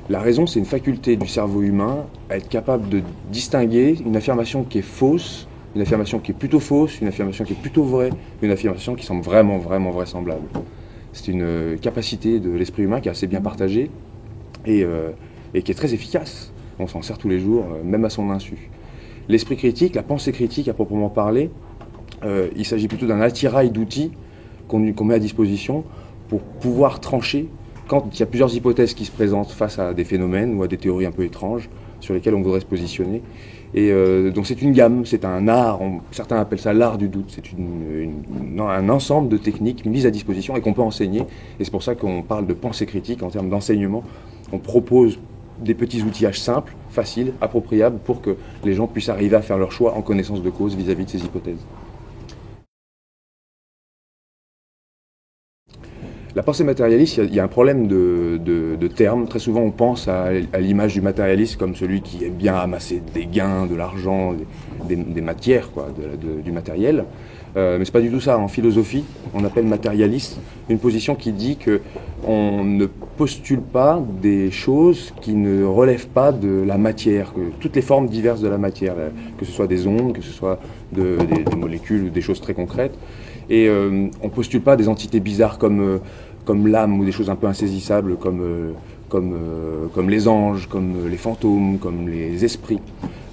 La raison, c'est une faculté du cerveau humain à être capable de distinguer une affirmation qui est fausse, une affirmation qui est plutôt fausse, une affirmation qui est plutôt vraie, une affirmation qui semble vraiment, vraiment vraisemblable. C'est une capacité de l'esprit humain qui est assez bien partagée et qui est très efficace. On s'en sert tous les jours, même à son insu. L'esprit critique, la pensée critique à proprement parler, il s'agit plutôt d'un attirail d'outils qu'on met à disposition pour pouvoir trancher quand il y a plusieurs hypothèses qui se présentent face à des phénomènes ou à des théories un peu étranges sur lesquelles on voudrait se positionner. Et donc c'est une gamme, c'est un art, certains appellent ça l'art du doute, c'est un ensemble de techniques mises à disposition et qu'on peut enseigner. Et c'est pour ça qu'on parle de pensée critique en termes d'enseignement. On propose des petits outillages simples, faciles, appropriables pour que les gens puissent arriver à faire leur choix en connaissance de cause vis-à-vis de ces hypothèses. La pensée matérialiste, il y a un problème de termes. Très souvent, on pense à l'image du matérialiste comme celui qui aime bien amasser des gains, de l'argent, des matières, quoi, du matériel. Mais c'est pas du tout ça. En philosophie, on appelle matérialiste une position qui dit qu'on ne postule pas des choses qui ne relèvent pas de la matière, que toutes les formes diverses de la matière, que ce soit des ondes, que ce soit des molécules, des choses très concrètes. Et on ne postule pas des entités bizarres comme l'âme ou des choses un peu insaisissables comme les anges, comme les fantômes, comme les esprits.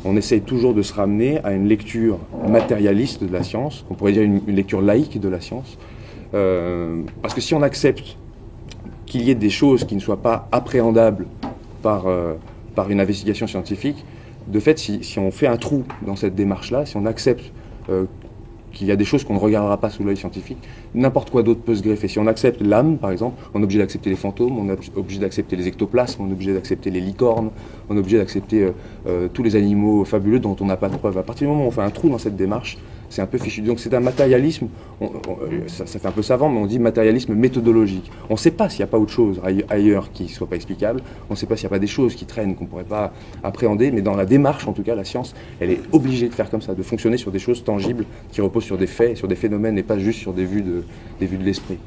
On essaye toujours de se ramener à une lecture matérialiste de la science, on pourrait dire une lecture laïque de la science, parce que si on accepte qu'il y ait des choses qui ne soient pas appréhendables par une investigation scientifique, de fait, si on fait un trou dans cette démarche-là, si on accepte qu'il y a des choses qu'on ne regardera pas sous l'œil scientifique, n'importe quoi d'autre peut se greffer. Si on accepte l'âme, par exemple, on est obligé d'accepter les fantômes, on est obligé d'accepter les ectoplasmes, on est obligé d'accepter les licornes, on est obligé d'accepter tous les animaux fabuleux dont on n'a pas de preuve. À partir du moment où on fait un trou dans cette démarche, c'est un peu fichu. Donc c'est un matérialisme, ça fait un peu savant, mais on dit matérialisme méthodologique. On ne sait pas s'il n'y a pas autre chose ailleurs qui ne soit pas explicable, on ne sait pas s'il n'y a pas des choses qui traînent qu'on ne pourrait pas appréhender, mais dans la démarche, en tout cas, la science, elle est obligée de faire comme ça, de fonctionner sur des choses tangibles qui reposent sur des faits, sur des phénomènes et pas juste sur des vues de l'esprit.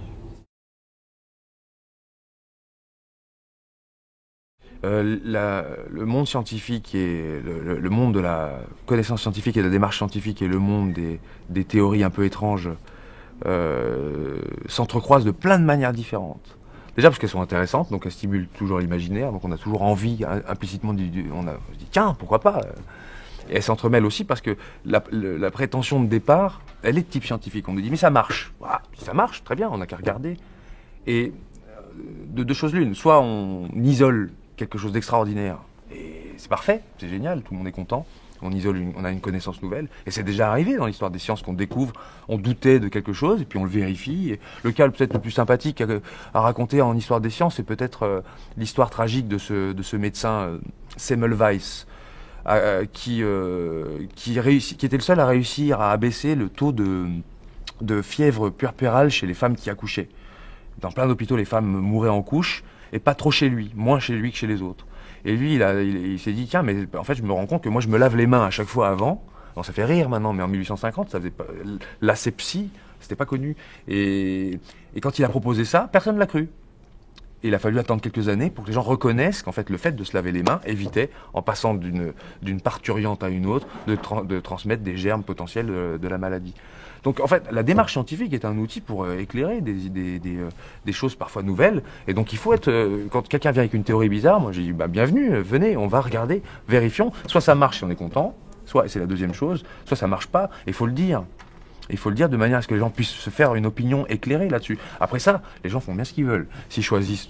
Le monde scientifique et le monde de la connaissance scientifique et de la démarche scientifique et le monde des théories un peu étranges s'entrecroisent de plein de manières différentes. Déjà parce qu'elles sont intéressantes, donc elles stimulent toujours l'imaginaire, donc on a toujours envie implicitement, on se dit tiens, pourquoi pas. Et elles s'entremêlent aussi parce que la prétention de départ, elle est de type scientifique. On nous dit mais ça marche. Voilà, ça marche, très bien, on n'a qu'à regarder. Et de deux choses l'une, soit on isole quelque chose d'extraordinaire, et c'est parfait, c'est génial, tout le monde est content, on a une connaissance nouvelle, et c'est déjà arrivé dans l'histoire des sciences qu'on découvre, on doutait de quelque chose, et puis on le vérifie. Et le cas peut-être le plus sympathique à raconter en histoire des sciences, c'est peut-être l'histoire tragique de ce médecin Semmelweis, qui était le seul à réussir à abaisser le taux de fièvre puerpérale chez les femmes qui accouchaient. Dans plein d'hôpitaux, les femmes mouraient en couche, et pas trop chez lui, moins chez lui que chez les autres. Et lui, il s'est dit, tiens, mais en fait, je me rends compte que moi, je me lave les mains à chaque fois avant. Bon, ça fait rire maintenant, mais en 1850, ça faisait pas, l'asepsie, c'était pas connu. Et quand il a proposé ça, personne ne l'a cru. Et il a fallu attendre quelques années pour que les gens reconnaissent qu'en fait, le fait de se laver les mains évitait, en passant d'une parturiente à une autre, de transmettre des germes potentiels de la maladie. Donc en fait, la démarche scientifique est un outil pour éclairer des choses parfois nouvelles. Et donc il faut être, quand quelqu'un vient avec une théorie bizarre, moi j'ai dit bah, bienvenue, venez, on va regarder, vérifions. Soit ça marche si on est content, soit, et c'est la deuxième chose, soit ça marche pas, et il faut le dire. Il faut le dire de manière à ce que les gens puissent se faire une opinion éclairée là-dessus. Après ça, les gens font bien ce qu'ils veulent. S'ils choisissent,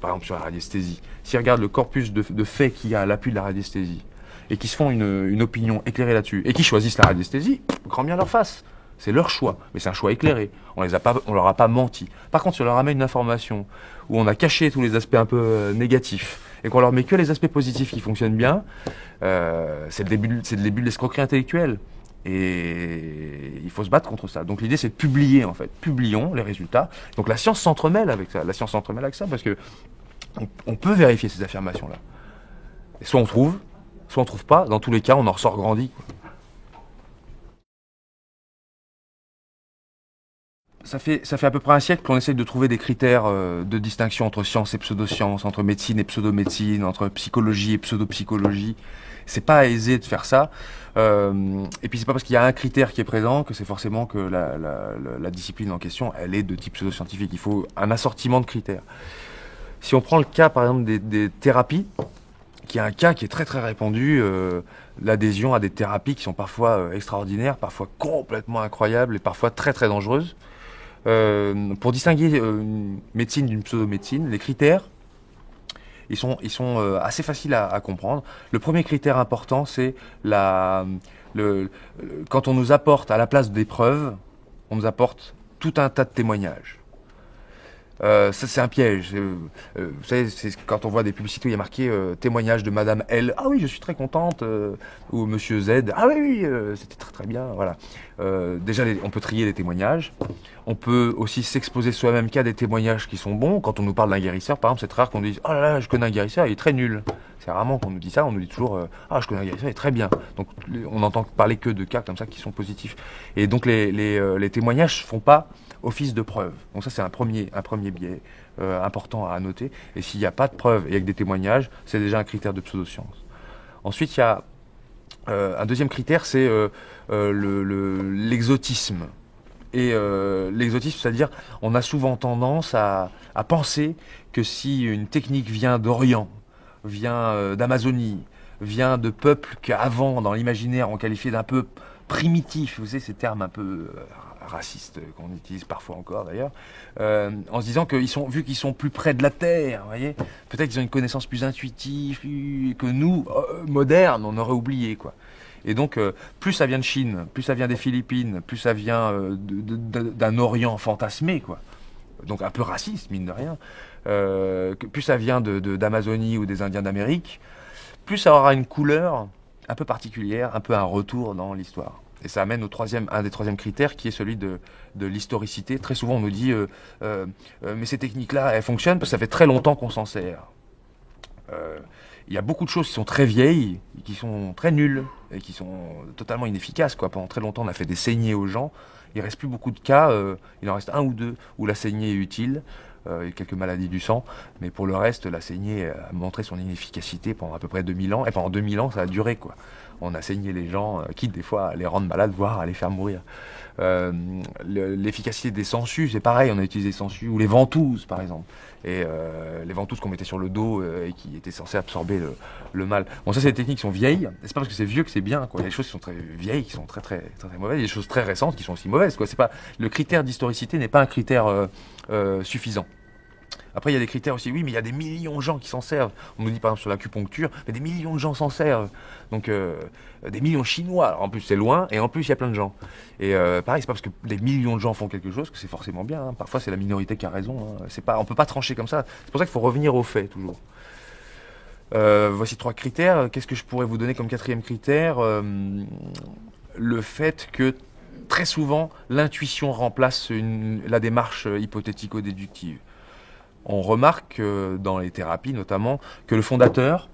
par exemple sur la radiesthésie, s'ils regardent le corpus de faits qu'il y a à l'appui de la radiesthésie, et qu'ils se font une opinion éclairée là-dessus, et qu'ils choisissent la radiesthésie, grand bien leur face. C'est leur choix, mais c'est un choix éclairé. On leur a pas menti. Par contre, si on leur amène une information où on a caché tous les aspects un peu négatifs et qu'on leur met que les aspects positifs qui fonctionnent bien, c'est le début de l'escroquerie intellectuelle. Et il faut se battre contre ça. Donc l'idée, c'est de publier, en fait. Publions les résultats. Donc la science s'entremêle avec ça. La science s'entremêle avec ça parce que on peut vérifier ces affirmations-là. Et soit on trouve pas. Dans tous les cas, on en ressort grandi. Ça fait à peu près un siècle qu'on essaye de trouver des critères de distinction entre science et pseudoscience, entre médecine et pseudomédecine, entre psychologie et pseudopsychologie. C'est pas aisé de faire ça. Et puis c'est pas parce qu'il y a un critère qui est présent que c'est forcément que la discipline en question, elle est de type pseudoscientifique. Il faut un assortiment de critères. Si on prend le cas par exemple des thérapies, qui est un cas qui est très très répandu, l'adhésion à des thérapies qui sont parfois extraordinaires, parfois complètement incroyables et parfois très très dangereuses. Pour distinguer une médecine d'une pseudo-médecine, les critères, ils sont assez faciles à comprendre. Le premier critère important, c'est quand on nous apporte à la place des preuves, on nous apporte tout un tas de témoignages. Ça, c'est un piège. Vous savez, c'est quand on voit des publicités où il y a marqué témoignage de Madame L. Ah oui, je suis très contente. Ou Monsieur Z. Ah oui, oui, c'était très très bien. Voilà. Déjà, on peut trier les témoignages. On peut aussi s'exposer soi-même qu'à des témoignages qui sont bons. Quand on nous parle d'un guérisseur, par exemple, c'est très rare qu'on nous dise oh là là, je connais un guérisseur, il est très nul. C'est rarement qu'on nous dit ça. On nous dit toujours ah, je connais un guérisseur, il est très bien. Donc, on n'entend parler que de cas comme ça qui sont positifs. Et donc, les témoignages font pas office de preuve. Donc ça, c'est un premier biais important à noter. Et s'il n'y a pas de preuve et avec des témoignages, c'est déjà un critère de pseudoscience. Ensuite, il y a un deuxième critère, c'est l'exotisme. Et l'exotisme, c'est-à-dire, on a souvent tendance à penser que si une technique vient d'Orient, vient d'Amazonie, vient de peuples qu'avant, dans l'imaginaire, on qualifiait d'un peu primitifs, vous savez, ces termes un peu racistes qu'on utilise parfois encore d'ailleurs, en se disant vu qu'ils sont plus près de la terre, vous voyez, peut-être qu'ils ont une connaissance plus intuitive que nous, modernes, on aurait oublié, quoi. Et donc, plus ça vient de Chine, plus ça vient des Philippines, plus ça vient d'un Orient fantasmé, quoi. Donc un peu raciste, mine de rien. Plus ça vient d'Amazonie ou des Indiens d'Amérique, plus ça aura une couleur un peu particulière, un peu un retour dans l'histoire. Et ça amène un des troisièmes critères qui est celui de l'historicité. Très souvent on nous dit mais ces techniques-là, elles fonctionnent parce que ça fait très longtemps qu'on s'en sert. Il y a beaucoup de choses qui sont très vieilles, qui sont très nulles et qui sont totalement inefficaces, quoi. Pendant très longtemps on a fait des saignées aux gens. Il ne reste plus beaucoup de cas, il en reste un ou deux où la saignée est utile. Il y a quelques maladies du sang, mais pour le reste, la saignée a montré son inefficacité pendant à peu près 2000 ans, et pendant 2000 ans, ça a duré, quoi. On a saigné les gens, quitte des fois à les rendre malades, voire à les faire mourir. L'efficacité des sangsues, c'est pareil, on a utilisé les sangsues, ou les ventouses, par exemple. Et les ventouses qu'on mettait sur le dos et qui étaient censées absorber le mal. Bon, ça, c'est des techniques qui sont vieilles. C'est pas parce que c'est vieux que c'est bien, quoi. Il y a des choses qui sont très vieilles, qui sont très, très, très, très mauvaises. Il y a des choses très récentes qui sont aussi mauvaises, quoi. C'est pas, le critère d'historicité n'est pas un critère suffisant. Après, il y a des critères aussi. Oui, mais il y a des millions de gens qui s'en servent. On nous dit par exemple sur l'acupuncture, mais des millions de gens s'en servent. Donc, des millions de Chinois. Alors, en plus, c'est loin, et en plus, il y a plein de gens. Et pareil, c'est pas parce que des millions de gens font quelque chose que c'est forcément bien, hein. Parfois, c'est la minorité qui a raison, hein. On peut pas trancher comme ça. C'est pour ça qu'il faut revenir aux faits, toujours. Voici 3 critères. Qu'est-ce que je pourrais vous donner comme 4e critère? Le fait que très souvent, l'intuition remplace la démarche hypothético-déductive. On remarque dans les thérapies notamment que le fondateur,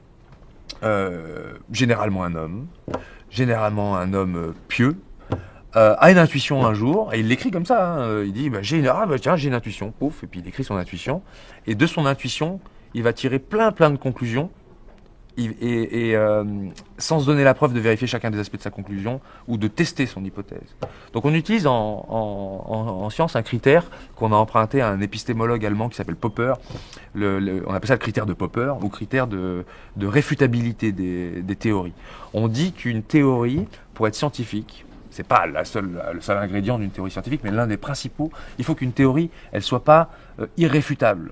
généralement un homme pieux, a une intuition un jour, et il l'écrit comme ça, hein. Il dit j'ai une intuition, pouf, et puis il écrit son intuition, et de son intuition, il va tirer plein de conclusions, sans se donner la preuve de vérifier chacun des aspects de sa conclusion ou de tester son hypothèse. Donc on utilise en science un critère qu'on a emprunté à un épistémologue allemand qui s'appelle Popper. On appelle ça le critère de Popper ou critère de réfutabilité des théories. On dit qu'une théorie, pour être scientifique, c'est pas le seul ingrédient d'une théorie scientifique, mais l'un des principaux, il faut qu'une théorie, elle soit pas irréfutable.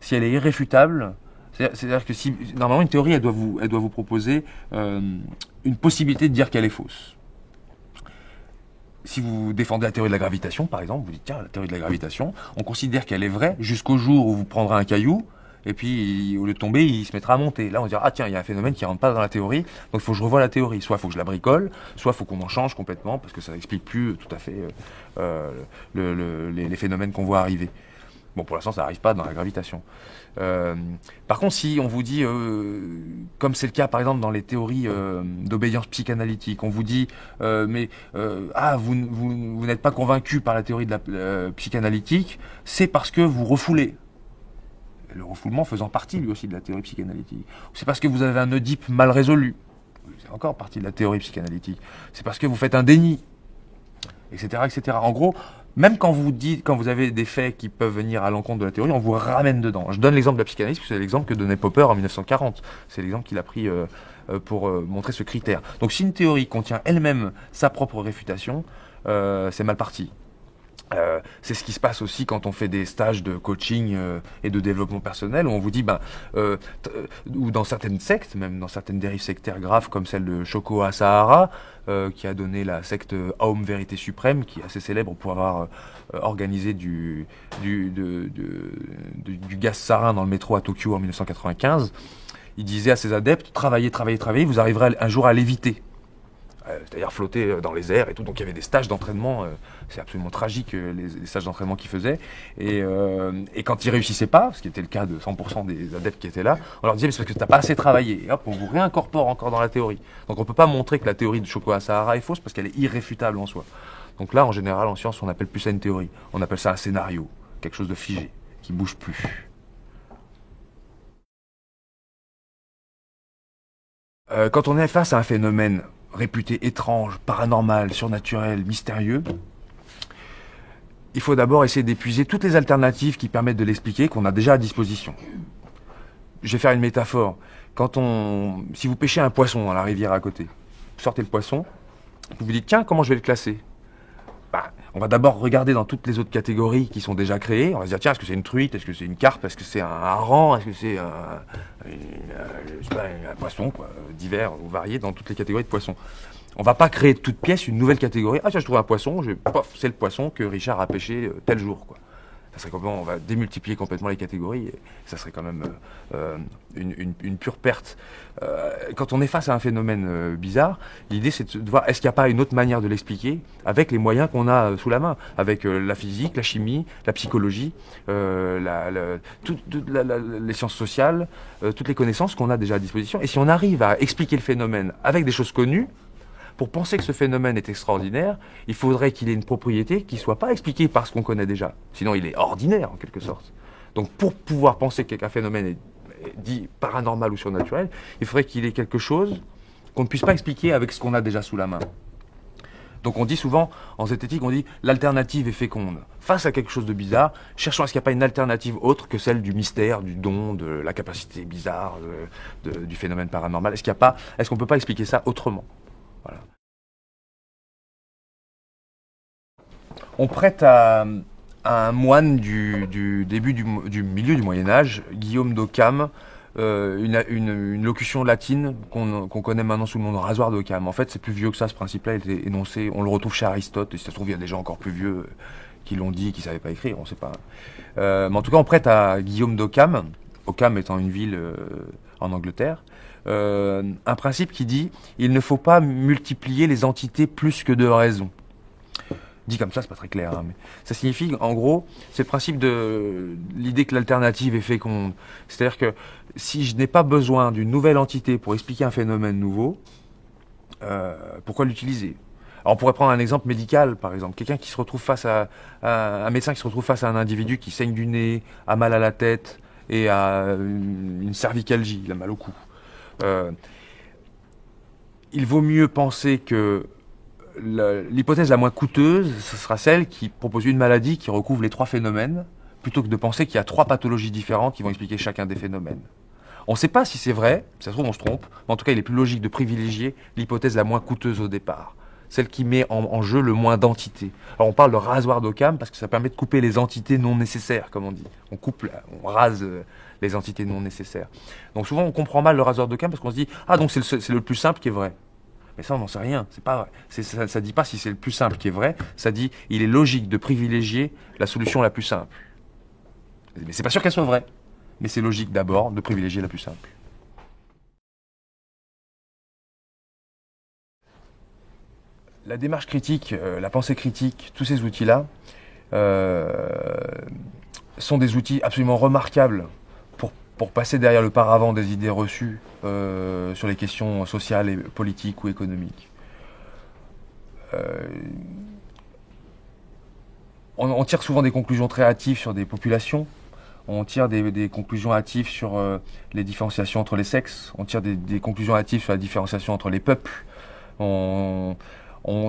Si elle est irréfutable, c'est-à-dire que normalement une théorie, elle doit vous proposer une possibilité de dire qu'elle est fausse. Si vous défendez la théorie de la gravitation, par exemple, vous dites tiens, la théorie de la gravitation, on considère qu'elle est vraie jusqu'au jour où vous prendrez un caillou, et puis au lieu de tomber, il se mettra à monter. Là, on dira ah tiens, il y a un phénomène qui rentre pas dans la théorie, donc il faut que je revoie la théorie. Soit il faut que je la bricole, soit il faut qu'on en change complètement parce que ça n'explique plus tout à fait les phénomènes qu'on voit arriver. Bon, pour l'instant, ça n'arrive pas dans la gravitation. Par contre, si on vous dit comme c'est le cas par exemple dans les théories d'obédience psychanalytique. On vous dit, vous n'êtes pas convaincu par la théorie de la psychanalytique, c'est parce que vous refoulez. Le refoulement faisant partie lui aussi de la théorie psychanalytique. C'est parce que vous avez un Oedipe mal résolu. C'est encore partie de la théorie psychanalytique. C'est parce que vous faites un déni, etc., etc. En gros, même quand vous avez des faits qui peuvent venir à l'encontre de la théorie, on vous ramène dedans. Je donne l'exemple de la psychanalyse, parce que c'est l'exemple que donnait Popper en 1940. C'est l'exemple qu'il a pris pour montrer ce critère. Donc si une théorie contient elle-même sa propre réfutation, c'est mal parti. C'est ce qui se passe aussi quand on fait des stages de coaching et de développement personnel, où on vous dit, ou dans certaines sectes, même dans certaines dérives sectaires graves, comme celle de Shoko Asahara, qui a donné la secte Aum Vérité Suprême, qui est assez célèbre pour avoir organisé du gaz sarin dans le métro à Tokyo en 1995. Il disait à ses adeptes, travaillez, vous arriverez un jour à l'éviter. C'est-à-dire flotter dans les airs et tout. Donc il y avait des stages d'entraînement, c'est absolument tragique les stages d'entraînement qu'ils faisaient. Et quand ils réussissaient pas, ce qui était le cas de 100% des adeptes qui étaient là, on leur disait mais c'est parce que t'as pas assez travaillé. Et hop, on vous réincorpore encore dans la théorie. Donc on peut pas montrer que la théorie de Shoko Asahara est fausse parce qu'elle est irréfutable en soi. Donc là, en général, en science, on appelle plus ça une théorie. On appelle ça un scénario, quelque chose de figé, qui bouge plus. Quand on est face à un phénomène réputé étrange, paranormal, surnaturel, mystérieux, il faut d'abord essayer d'épuiser toutes les alternatives qui permettent de l'expliquer, qu'on a déjà à disposition. Je vais faire une métaphore. Si vous pêchez un poisson dans la rivière à côté, vous sortez le poisson, vous vous dites, tiens, comment je vais le classer ? On va d'abord regarder dans toutes les autres catégories qui sont déjà créées. On va se dire, tiens, est-ce que c'est une truite, est-ce que c'est une carpe, est-ce que c'est un hareng, est-ce que c'est un poisson, quoi, divers ou varié dans toutes les catégories de poissons. On va pas créer de toute pièce une nouvelle catégorie. Ah tiens, je trouve un poisson, c'est le poisson que Richard a pêché tel jour, quoi. Ça serait on va démultiplier complètement les catégories et ça serait quand même une pure perte. Quand on est face à un phénomène bizarre, l'idée c'est de voir est-ce qu'il n'y a pas une autre manière de l'expliquer avec les moyens qu'on a sous la main, avec la physique, la chimie, la psychologie, les sciences sociales, toutes les connaissances qu'on a déjà à disposition. Et si on arrive à expliquer le phénomène avec des choses connues, pour penser que ce phénomène est extraordinaire, il faudrait qu'il ait une propriété qui ne soit pas expliquée par ce qu'on connaît déjà. Sinon, il est ordinaire, en quelque sorte. Donc, pour pouvoir penser qu'un phénomène est dit paranormal ou surnaturel, il faudrait qu'il ait quelque chose qu'on ne puisse pas expliquer avec ce qu'on a déjà sous la main. Donc, on dit souvent, en zététique, on dit l'alternative est féconde. Face à quelque chose de bizarre, cherchons à ce qu'il n'y a pas une alternative autre que celle du mystère, du don, de la capacité bizarre, du phénomène paranormal. Est-ce qu'on ne peut pas expliquer ça autrement ? Voilà. On prête à un moine du milieu du Moyen-Âge, Guillaume d'Occam, une locution latine qu'on connaît maintenant sous le nom de rasoir d'Occam. En fait, c'est plus vieux que ça, ce principe-là, il était énoncé, on le retrouve chez Aristote, et si ça se trouve, il y a des gens encore plus vieux qui l'ont dit, qui ne savaient pas écrire, on ne sait pas. Mais en tout cas, on prête à Guillaume d'Occam, Occam étant une ville en Angleterre, un principe qui dit « il ne faut pas multiplier les entités plus que de raison ». Dit comme ça, c'est pas très clair, hein, mais ça signifie, en gros, c'est le principe de l'idée que l'alternative est féconde. C'est-à-dire que si je n'ai pas besoin d'une nouvelle entité pour expliquer un phénomène nouveau, pourquoi l'utiliser ? Alors on pourrait prendre un exemple médical, par exemple. Quelqu'un qui se retrouve face à un médecin qui se retrouve face à un individu qui saigne du nez, a mal à la tête et a une cervicalgie, il a mal au cou. Il vaut mieux penser que l'hypothèse la moins coûteuse, ce sera celle qui propose une maladie qui recouvre les trois phénomènes, plutôt que de penser qu'il y a trois pathologies différentes qui vont expliquer chacun des phénomènes. On ne sait pas si c'est vrai, ça se trouve on se trompe, mais en tout cas il est plus logique de privilégier l'hypothèse la moins coûteuse au départ, celle qui met en jeu le moins d'entités. Alors on parle de rasoir d'Occam parce que ça permet de couper les entités non nécessaires, comme on dit. On rase les entités non nécessaires. Donc souvent on comprend mal le rasoir d'Occam parce qu'on se dit « Ah donc c'est le plus simple qui est vrai ». Mais ça, on n'en sait rien. C'est pas vrai. Ça ne dit pas si c'est le plus simple qui est vrai. Ça dit il est logique de privilégier la solution la plus simple. Mais c'est pas sûr qu'elle soit vraie. Mais c'est logique d'abord de privilégier la plus simple. La démarche critique, la pensée critique, tous ces outils-là sont des outils absolument remarquables pour passer derrière le paravent des idées reçues sur les questions sociales, et politiques ou économiques. On tire souvent des conclusions très hâtives sur des populations. On tire des conclusions hâtives sur les différenciations entre les sexes. On tire des conclusions hâtives sur la différenciation entre les peuples. On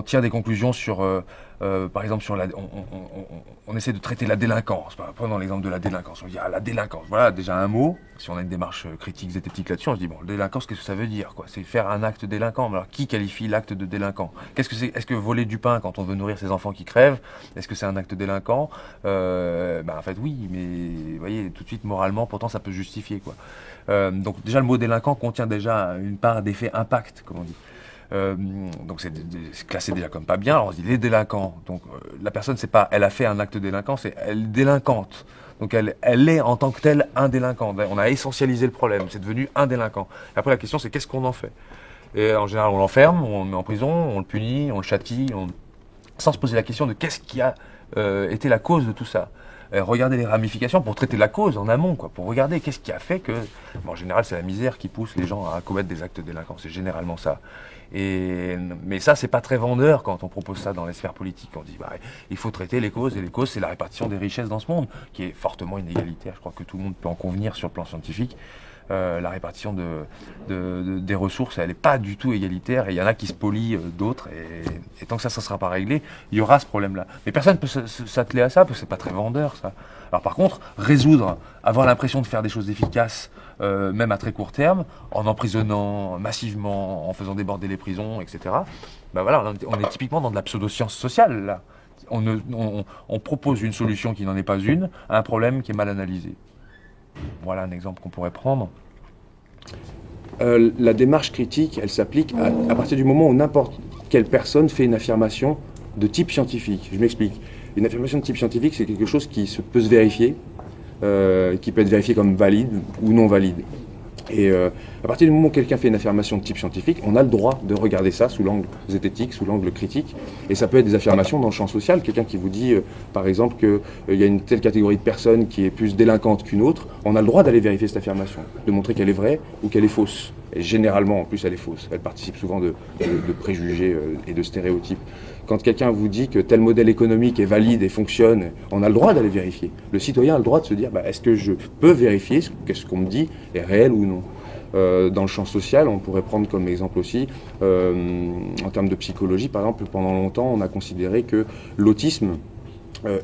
tire des conclusions sur, par exemple, on essaie de traiter la délinquance. Prenons l'exemple de la délinquance. On dit, la délinquance, voilà déjà un mot. Si on a une démarche critique, zététique là-dessus, on se dit, bon, délinquance, qu'est-ce que ça veut dire, quoi? C'est faire un acte délinquant. Mais alors, qui qualifie l'acte de délinquant? Qu'est-ce que c'est? Est-ce que voler du pain quand on veut nourrir ses enfants qui crèvent, est-ce que c'est un acte délinquant? En fait, oui, mais vous voyez, tout de suite, moralement, pourtant, ça peut justifier, quoi. Donc, déjà, le mot délinquant contient déjà une part d'effet impact, comme on dit. Donc c'est classé déjà comme pas bien. Alors on se dit les délinquants. Donc la personne, c'est pas elle a fait un acte délinquant, c'est elle est délinquante. Donc elle est en tant que telle un délinquant. On a essentialisé le problème, c'est devenu un délinquant. Et après la question c'est qu'est-ce qu'on en fait? Et en général on l'enferme, on le met en prison, on le punit, on le châtie, sans se poser la question de qu'est-ce qui a été la cause de tout ça. Regarder les ramifications pour traiter la cause en amont, quoi, pour regarder qu'est-ce qui a fait que... Bon, en général, c'est la misère qui pousse les gens à commettre des actes délinquants, c'est généralement ça. Mais ça, c'est pas très vendeur quand on propose ça dans les sphères politiques. On dit, il faut traiter les causes, et les causes, c'est la répartition des richesses dans ce monde, qui est fortement inégalitaire. Je crois que tout le monde peut en convenir sur le plan scientifique. La répartition des ressources, elle n'est pas du tout égalitaire, et il y en a qui se polient d'autres, et tant que ça ne sera pas réglé, il y aura ce problème-là. Mais personne ne peut s'atteler à ça, parce que c'est pas très vendeur, ça. Alors par contre, avoir l'impression de faire des choses efficaces, même à très court terme, en emprisonnant massivement, en faisant déborder les prisons, etc., voilà, on est typiquement dans de la pseudo-science sociale, là. On propose une solution qui n'en est pas une, à un problème qui est mal analysé. Voilà un exemple qu'on pourrait prendre. La démarche critique, elle s'applique à partir du moment où n'importe quelle personne fait une affirmation de type scientifique. Je m'explique. Une affirmation de type scientifique, c'est quelque chose qui peut se vérifier, qui peut être vérifié comme valide ou non valide. Et à partir du moment où quelqu'un fait une affirmation de type scientifique, on a le droit de regarder ça sous l'angle zététique, sous l'angle critique. Et ça peut être des affirmations dans le champ social. Quelqu'un qui vous dit, par exemple, qu'il y a une telle catégorie de personnes qui est plus délinquante qu'une autre. On a le droit d'aller vérifier cette affirmation, de montrer qu'elle est vraie ou qu'elle est fausse. Et généralement, en plus, elle est fausse. Elle participe souvent de préjugés et de stéréotypes. Quand quelqu'un vous dit que tel modèle économique est valide et fonctionne, on a le droit d'aller vérifier. Le citoyen a le droit de se dire, est-ce que je peux vérifier qu'est-ce qu'on me dit est réel ou non? Dans le champ social, on pourrait prendre comme exemple aussi, en termes de psychologie, par exemple, pendant longtemps, on a considéré que l'autisme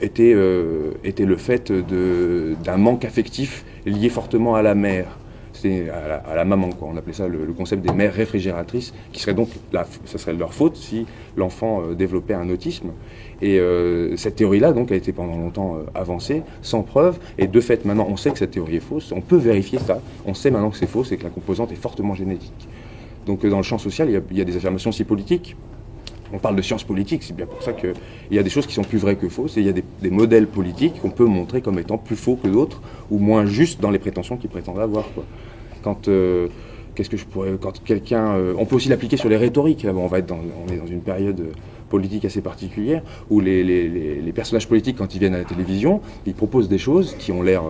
était le fait d'un manque affectif lié fortement à la mère. C'est à la maman, quoi. On appelait ça le concept des mères réfrigératrices, qui serait donc, ça serait leur faute si l'enfant développait un autisme. Et cette théorie-là, donc, a été pendant longtemps avancée, sans preuve, et de fait, maintenant, on sait que cette théorie est fausse, on peut vérifier ça, on sait maintenant que c'est faux, c'est que la composante est fortement génétique. Donc, dans le champ social, il y a des affirmations aussi politiques. On parle de science politique, c'est bien pour ça qu'il y a des choses qui sont plus vraies que fausses, et il y a des modèles politiques qu'on peut montrer comme étant plus faux que d'autres, ou moins justes dans les prétentions qu'ils prétendent avoir, quoi. Quand quelqu'un... on peut aussi l'appliquer sur les rhétoriques. Là, on est dans une période politique assez particulière, où les personnages politiques, quand ils viennent à la télévision, ils proposent des choses qui ont l'air...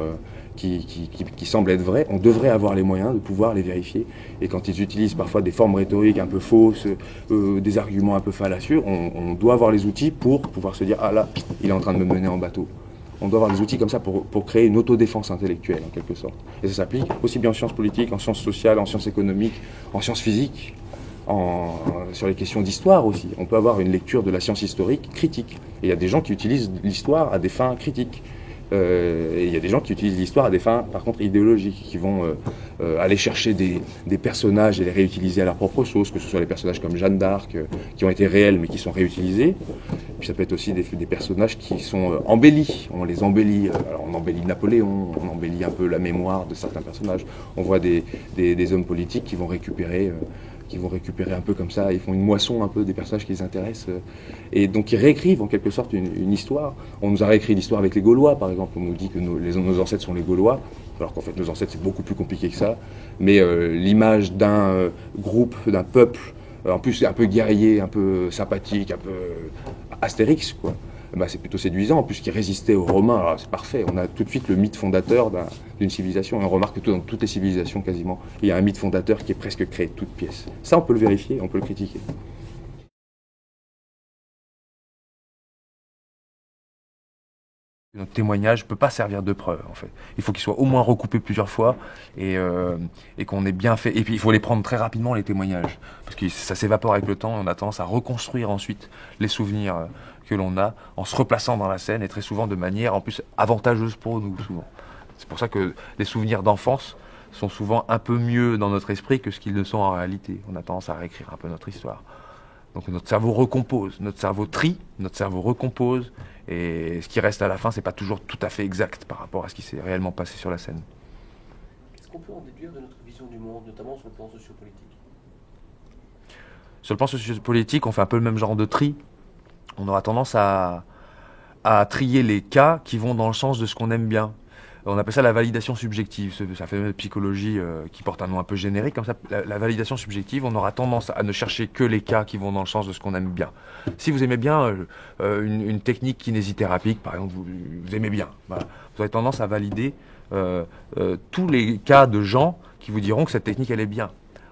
qui semblent être vraies. On devrait avoir les moyens de pouvoir les vérifier. Et quand ils utilisent parfois des formes rhétoriques un peu fausses, des arguments un peu fallacieux, on doit avoir les outils pour pouvoir se dire « Ah là, il est en train de me mener en bateau ». On doit avoir des outils comme ça pour créer une autodéfense intellectuelle, en quelque sorte. Et ça s'applique aussi bien en sciences politiques, en sciences sociales, en sciences économiques, en sciences physiques, sur les questions d'histoire aussi. On peut avoir une lecture de la science historique critique. Et il y a des gens qui utilisent l'histoire à des fins critiques. Et il y a des gens qui utilisent l'histoire à des fins, par contre, idéologiques, qui vont aller chercher des personnages et les réutiliser à leur propre sauce, que ce soit les personnages comme Jeanne d'Arc, qui ont été réels mais qui sont réutilisés. Puis ça peut être aussi des personnages qui sont embellis. On les embellit. Alors on embellit Napoléon, on embellit un peu la mémoire de certains personnages. On voit des hommes politiques qui vont récupérer un peu comme ça, ils font une moisson un peu des personnages qui les intéressent, et donc ils réécrivent en quelque sorte une histoire. On nous a réécrit l'histoire avec les Gaulois, par exemple, on nous dit que nos ancêtres sont les Gaulois, alors qu'en fait nos ancêtres c'est beaucoup plus compliqué que ça, mais l'image d'un groupe, d'un peuple, en plus un peu guerrier, un peu sympathique, un peu Astérix, quoi, bah, c'est plutôt séduisant, puisqu'il résistait aux Romains. Alors, c'est parfait, on a tout de suite le mythe fondateur d'une civilisation. Et on remarque que dans toutes les civilisations, quasiment, il y a un mythe fondateur qui est presque créé de toutes pièces. Ça, on peut le vérifier, on peut le critiquer. Notre témoignage ne peut pas servir de preuve, en fait. Il faut qu'il soit au moins recoupé plusieurs fois et qu'on ait bien fait. Et puis, il faut les prendre très rapidement, les témoignages. Parce que ça s'évapore avec le temps et on a tendance à reconstruire ensuite les souvenirs que l'on a en se replaçant dans la scène et très souvent de manière, en plus, avantageuse pour nous, souvent. C'est pour ça que les souvenirs d'enfance sont souvent un peu mieux dans notre esprit que ce qu'ils ne sont en réalité. On a tendance à réécrire un peu notre histoire. Donc notre cerveau recompose, notre cerveau trie, notre cerveau recompose, et ce qui reste à la fin, c'est pas toujours tout à fait exact par rapport à ce qui s'est réellement passé sur la scène. Qu'est-ce qu'on peut en déduire de notre vision du monde, notamment sur le plan sociopolitique? Sur le plan sociopolitique, on fait un peu le même genre de tri. On aura tendance à trier les cas qui vont dans le sens de ce qu'on aime bien. On appelle ça la validation subjective. C'est un phénomène de psychologie qui porte un nom un peu générique. Comme ça, la validation subjective, on aura tendance à ne chercher que les cas qui vont dans le sens de ce qu'on aime bien. Si vous aimez bien une technique kinésithérapique, par exemple, vous aimez bien, voilà, vous avez tendance à valider tous les cas de gens qui vous diront que cette technique, elle est bien.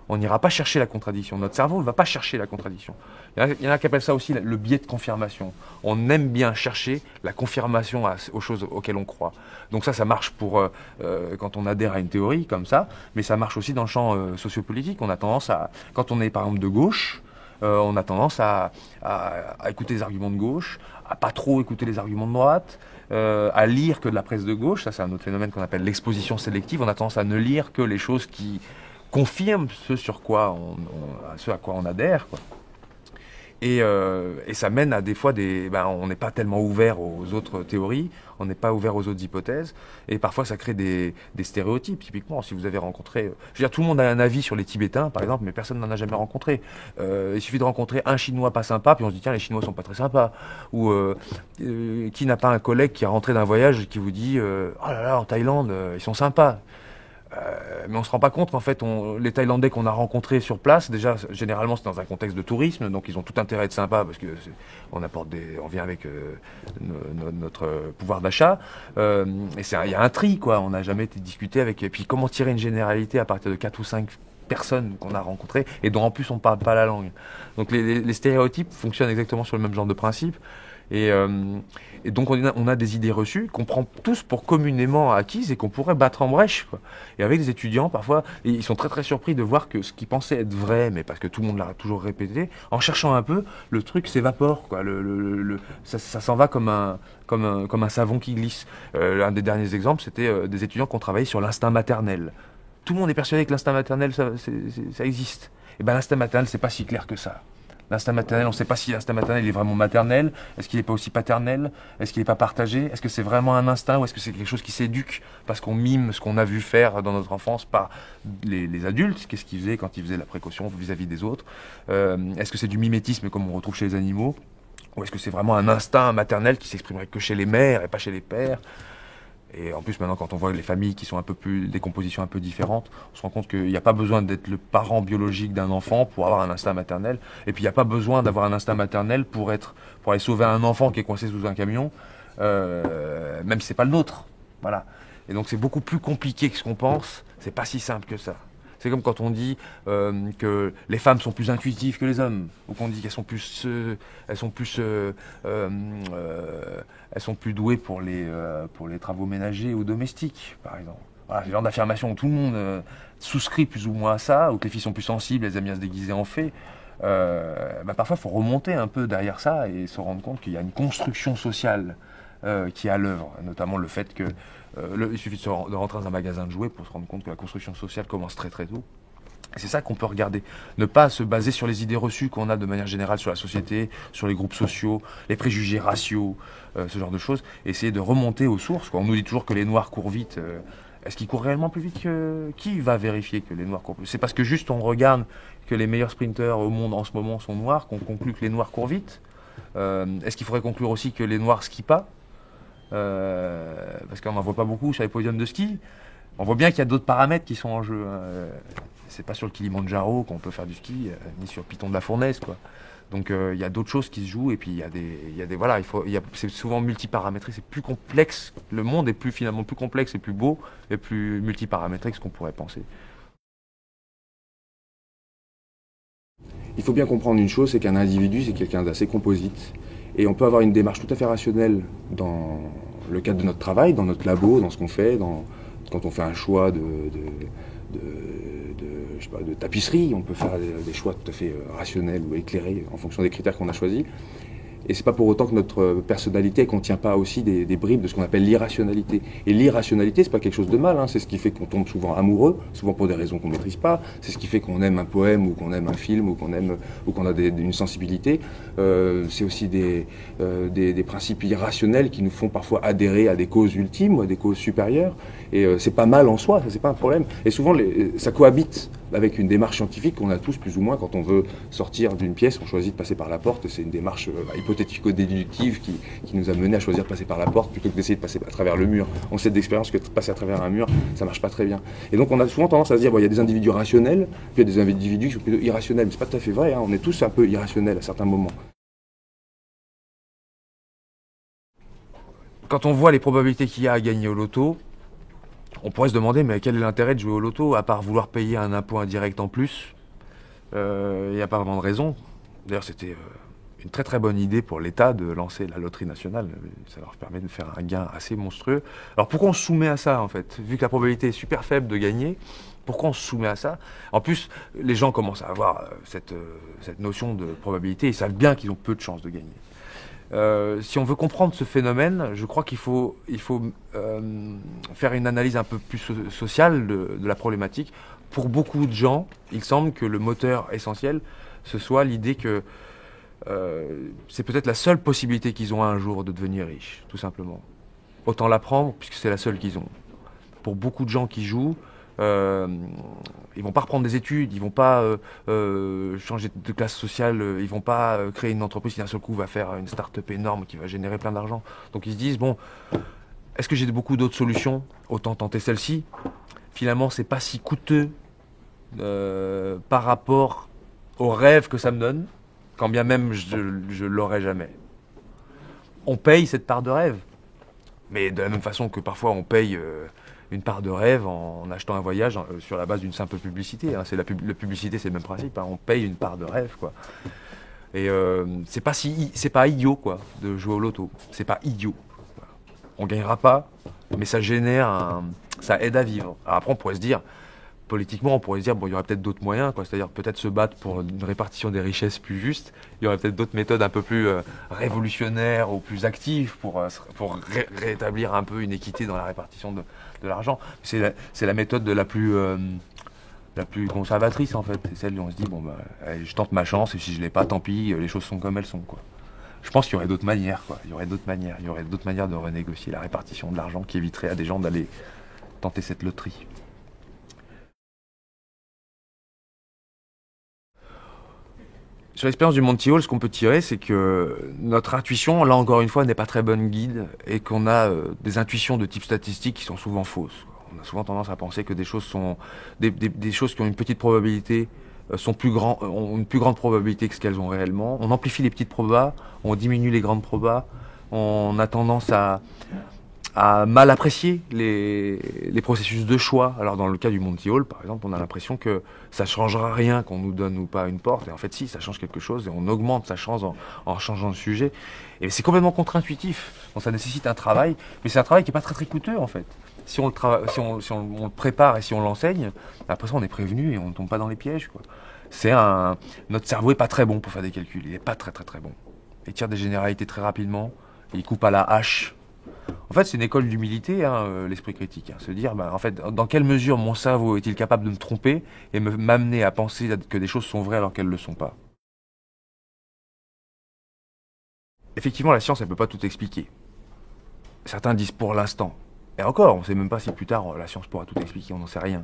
On n'ira pas chercher la contradiction. Notre cerveau ne va pas chercher la contradiction. Il y en a qui appellent ça aussi le biais de confirmation. On aime bien chercher la confirmation aux choses auxquelles on croit. Donc ça marche pour quand on adhère à une théorie comme ça, mais ça marche aussi dans le champ sociopolitique. On a tendance à, quand on est par exemple de gauche, on a tendance à écouter les arguments de gauche, à pas trop écouter les arguments de droite, à lire que de la presse de gauche. Ça, c'est un autre phénomène qu'on appelle l'exposition sélective. On a tendance à ne lire que les choses qui confirme ce à quoi on adhère, quoi. Et ça mène à des fois on n'est pas tellement ouvert aux autres théories, on n'est pas ouvert aux autres hypothèses, et parfois ça crée des stéréotypes. Typiquement, si vous avez rencontré, je veux dire, tout le monde a un avis sur les Tibétains, par exemple, mais personne n'en a jamais rencontré. Il suffit de rencontrer un Chinois pas sympa, puis on se dit tiens, les Chinois sont pas très sympas. Ou qui n'a pas un collègue qui est rentré d'un voyage et qui vous dit oh là là, en Thaïlande, ils sont sympas. Mais on se rend pas compte qu'en fait, les Thaïlandais qu'on a rencontrés sur place, déjà, généralement, c'est dans un contexte de tourisme, donc ils ont tout intérêt à être sympas parce que on vient avec notre pouvoir d'achat. Et il y a un tri, quoi. On n'a jamais été discuté avec. Et puis, comment tirer une généralité à partir de 4 ou 5 personnes qu'on a rencontrées et dont en plus on parle pas la langue. Donc les stéréotypes fonctionnent exactement sur le même genre de principe. Et donc on a des idées reçues qu'on prend tous pour communément acquises et qu'on pourrait battre en brèche, quoi. Et avec les étudiants, parfois, ils sont très très surpris de voir que ce qu'ils pensaient être vrai, mais parce que tout le monde l'a toujours répété, en cherchant un peu, le truc s'évapore, quoi. Ça s'en va comme un savon qui glisse. Un des derniers exemples, c'était des étudiants qui ont travaillé sur l'instinct maternel. Tout le monde est persuadé que l'instinct maternel, ça existe. Et ben l'instinct maternel, c'est pas si clair que ça. L'instinct maternel, on ne sait pas si l'instinct maternel est vraiment maternel. Est-ce qu'il n'est pas aussi paternel? Est-ce qu'il n'est pas partagé? Est-ce que c'est vraiment un instinct ou est-ce que c'est quelque chose qui s'éduque parce qu'on mime ce qu'on a vu faire dans notre enfance par les adultes? Qu'est-ce qu'ils faisaient quand ils faisaient la précaution vis-à-vis des autres? Est-ce que c'est du mimétisme comme on retrouve chez les animaux? Ou est-ce que c'est vraiment un instinct maternel qui s'exprimerait que chez les mères et pas chez les pères? Et en plus, maintenant, quand on voit les familles qui sont des compositions un peu différentes, on se rend compte qu'il n'y a pas besoin d'être le parent biologique d'un enfant pour avoir un instinct maternel. Et puis, il n'y a pas besoin d'avoir un instinct maternel pour aller sauver un enfant qui est coincé sous un camion, même si c'est pas le nôtre. Voilà. Et donc, c'est beaucoup plus compliqué que ce qu'on pense. C'est pas si simple que ça. C'est comme quand on dit que les femmes sont plus intuitives que les hommes, ou qu'on dit qu'elles sont plus douées pour les travaux ménagers ou domestiques, par exemple. Voilà, c'est le genre d'affirmation où tout le monde souscrit plus ou moins à ça, ou que les filles sont plus sensibles, elles aiment bien se déguiser en fées. Parfois, il faut remonter un peu derrière ça et se rendre compte qu'il y a une construction sociale qui est à l'œuvre, notamment le fait que il suffit de rentrer dans un magasin de jouets pour se rendre compte que la construction sociale commence très très tôt. Et c'est ça qu'on peut regarder. Ne pas se baser sur les idées reçues qu'on a de manière générale sur la société, sur les groupes sociaux, les préjugés raciaux, ce genre de choses. Essayer de remonter aux sources, quoi. On nous dit toujours que les Noirs courent vite. Est-ce qu'ils courent réellement plus vite que... Qui va vérifier que les Noirs courent plus vite? C'est parce que juste on regarde que les meilleurs sprinteurs au monde en ce moment sont Noirs qu'on conclut que les Noirs courent vite. Est-ce qu'il faudrait conclure aussi que les Noirs skient pas? Parce qu'on n'en voit pas beaucoup sur les podiums de ski. On voit bien qu'il y a d'autres paramètres qui sont en jeu. c'est pas sur le Kilimandjaro qu'on peut faire du ski, ni sur le Piton de la Fournaise, quoi. Donc il y a d'autres choses qui se jouent et puis voilà, c'est souvent multiparamétré, c'est plus complexe. Le monde est finalement plus complexe et plus beau et plus multiparamétré que ce qu'on pourrait penser. Il faut bien comprendre une chose, c'est qu'un individu, c'est quelqu'un d'assez composite. Et on peut avoir une démarche tout à fait rationnelle dans le cadre de notre travail, dans notre labo, dans ce qu'on fait, quand on fait un choix de tapisserie, on peut faire des choix tout à fait rationnels ou éclairés en fonction des critères qu'on a choisis. Et c'est pas pour autant que notre personnalité ne contient pas aussi des bribes de ce qu'on appelle l'irrationalité. Et l'irrationalité, c'est pas quelque chose de mal, hein. C'est ce qui fait qu'on tombe souvent amoureux, souvent pour des raisons qu'on ne maîtrise pas. C'est ce qui fait qu'on aime un poème ou qu'on aime un film ou qu'on a une sensibilité. C'est aussi des principes irrationnels qui nous font parfois adhérer à des causes ultimes ou à des causes supérieures. Et c'est pas mal en soi, ça c'est pas un problème. Et souvent ça cohabite avec une démarche scientifique qu'on a tous plus ou moins quand on veut sortir d'une pièce, on choisit de passer par la porte. C'est une démarche hypothético-déductive qui nous a mené à choisir de passer par la porte plutôt que d'essayer de passer à travers le mur. On sait d'expérience que de passer à travers un mur, ça marche pas très bien. Et donc on a souvent tendance à se dire, bon, il y a des individus rationnels, puis il y a des individus qui sont plutôt irrationnels. Mais c'est pas tout à fait vrai, hein. On est tous un peu irrationnels à certains moments. Quand on voit les probabilités qu'il y a à gagner au loto, on pourrait se demander, mais quel est l'intérêt de jouer au loto, à part vouloir payer un impôt indirect en plus? Il n'y a pas vraiment de raison. D'ailleurs, c'était une très très bonne idée pour l'État de lancer la loterie nationale. Ça leur permet de faire un gain assez monstrueux. Alors pourquoi on se soumet à ça, en fait? Vu que la probabilité est super faible de gagner, pourquoi on se soumet à ça? En plus, les gens commencent à avoir cette notion de probabilité. Ils savent bien qu'ils ont peu de chances de gagner. Si on veut comprendre ce phénomène, je crois qu'il faut faire une analyse un peu plus sociale de la problématique. Pour beaucoup de gens, il semble que le moteur essentiel, ce soit l'idée que c'est peut-être la seule possibilité qu'ils ont un jour de devenir riches, tout simplement. Autant la prendre, puisque c'est la seule qu'ils ont. Pour beaucoup de gens qui jouent, ils vont pas reprendre des études, ils vont pas changer de classe sociale, ils vont pas créer une entreprise qui d'un seul coup va faire une start-up énorme qui va générer plein d'argent. Donc ils se disent, bon, est-ce que j'ai beaucoup d'autres solutions? Autant tenter celle-ci. Finalement, c'est pas si coûteux par rapport au rêve que ça me donne, quand bien même je l'aurai jamais. On paye cette part de rêve, mais de la même façon que parfois on paye une part de rêve en achetant un voyage sur la base d'une simple publicité, hein. La publicité, c'est le même principe, hein. On paye une part de rêve, quoi. Et c'est pas idiot, quoi, de jouer au loto. C'est pas idiot. On gagnera pas, mais ça génère ça aide à vivre. Alors après, on pourrait se dire, politiquement, on pourrait se dire, bon, il y aurait peut-être d'autres moyens, quoi. C'est-à-dire peut-être se battre pour une répartition des richesses plus juste. Il y aurait peut-être d'autres méthodes un peu plus révolutionnaires ou plus actives pour rétablir un peu une équité dans la répartition de l'argent. C'est la méthode la plus conservatrice, en fait. C'est celle où on se dit, bon, bah, allez, je tente ma chance et si je l'ai pas, tant pis, les choses sont comme elles sont, quoi. Je pense qu'il y aurait d'autres manières, quoi. Il y aurait d'autres manières de renégocier la répartition de l'argent qui éviterait à des gens d'aller tenter cette loterie. Sur l'expérience du Monty Hall, ce qu'on peut tirer, c'est que notre intuition, là encore une fois, n'est pas très bonne guide et qu'on a des intuitions de type statistique qui sont souvent fausses. On a souvent tendance à penser que des choses qui ont une petite probabilité ont une plus grande probabilité que ce qu'elles ont réellement. On amplifie les petites probas, on diminue les grandes probas, on a tendance à mal apprécier les processus de choix. Alors dans le cas du Monty Hall, par exemple, on a l'impression que ça changera rien qu'on nous donne ou pas une porte. Et en fait, si, ça change quelque chose et on augmente sa chance en changeant de sujet. Et c'est complètement contre-intuitif. Donc ça nécessite un travail, mais c'est un travail qui est pas très très coûteux en fait. Si on le prépare et si on l'enseigne, après ça on est prévenu et on ne tombe pas dans les pièges, quoi. Notre cerveau est pas très bon pour faire des calculs. Il est pas très très très bon. Il tire des généralités très rapidement. Il coupe à la hache. En fait, c'est une école d'humilité, hein, l'esprit critique. Hein. Se dire, en fait, dans quelle mesure mon cerveau est-il capable de me tromper et m'amener à penser que des choses sont vraies alors qu'elles ne le sont pas. Effectivement, la science, elle ne peut pas tout expliquer. Certains disent pour l'instant. Et encore, on ne sait même pas si plus tard la science pourra tout expliquer, on n'en sait rien.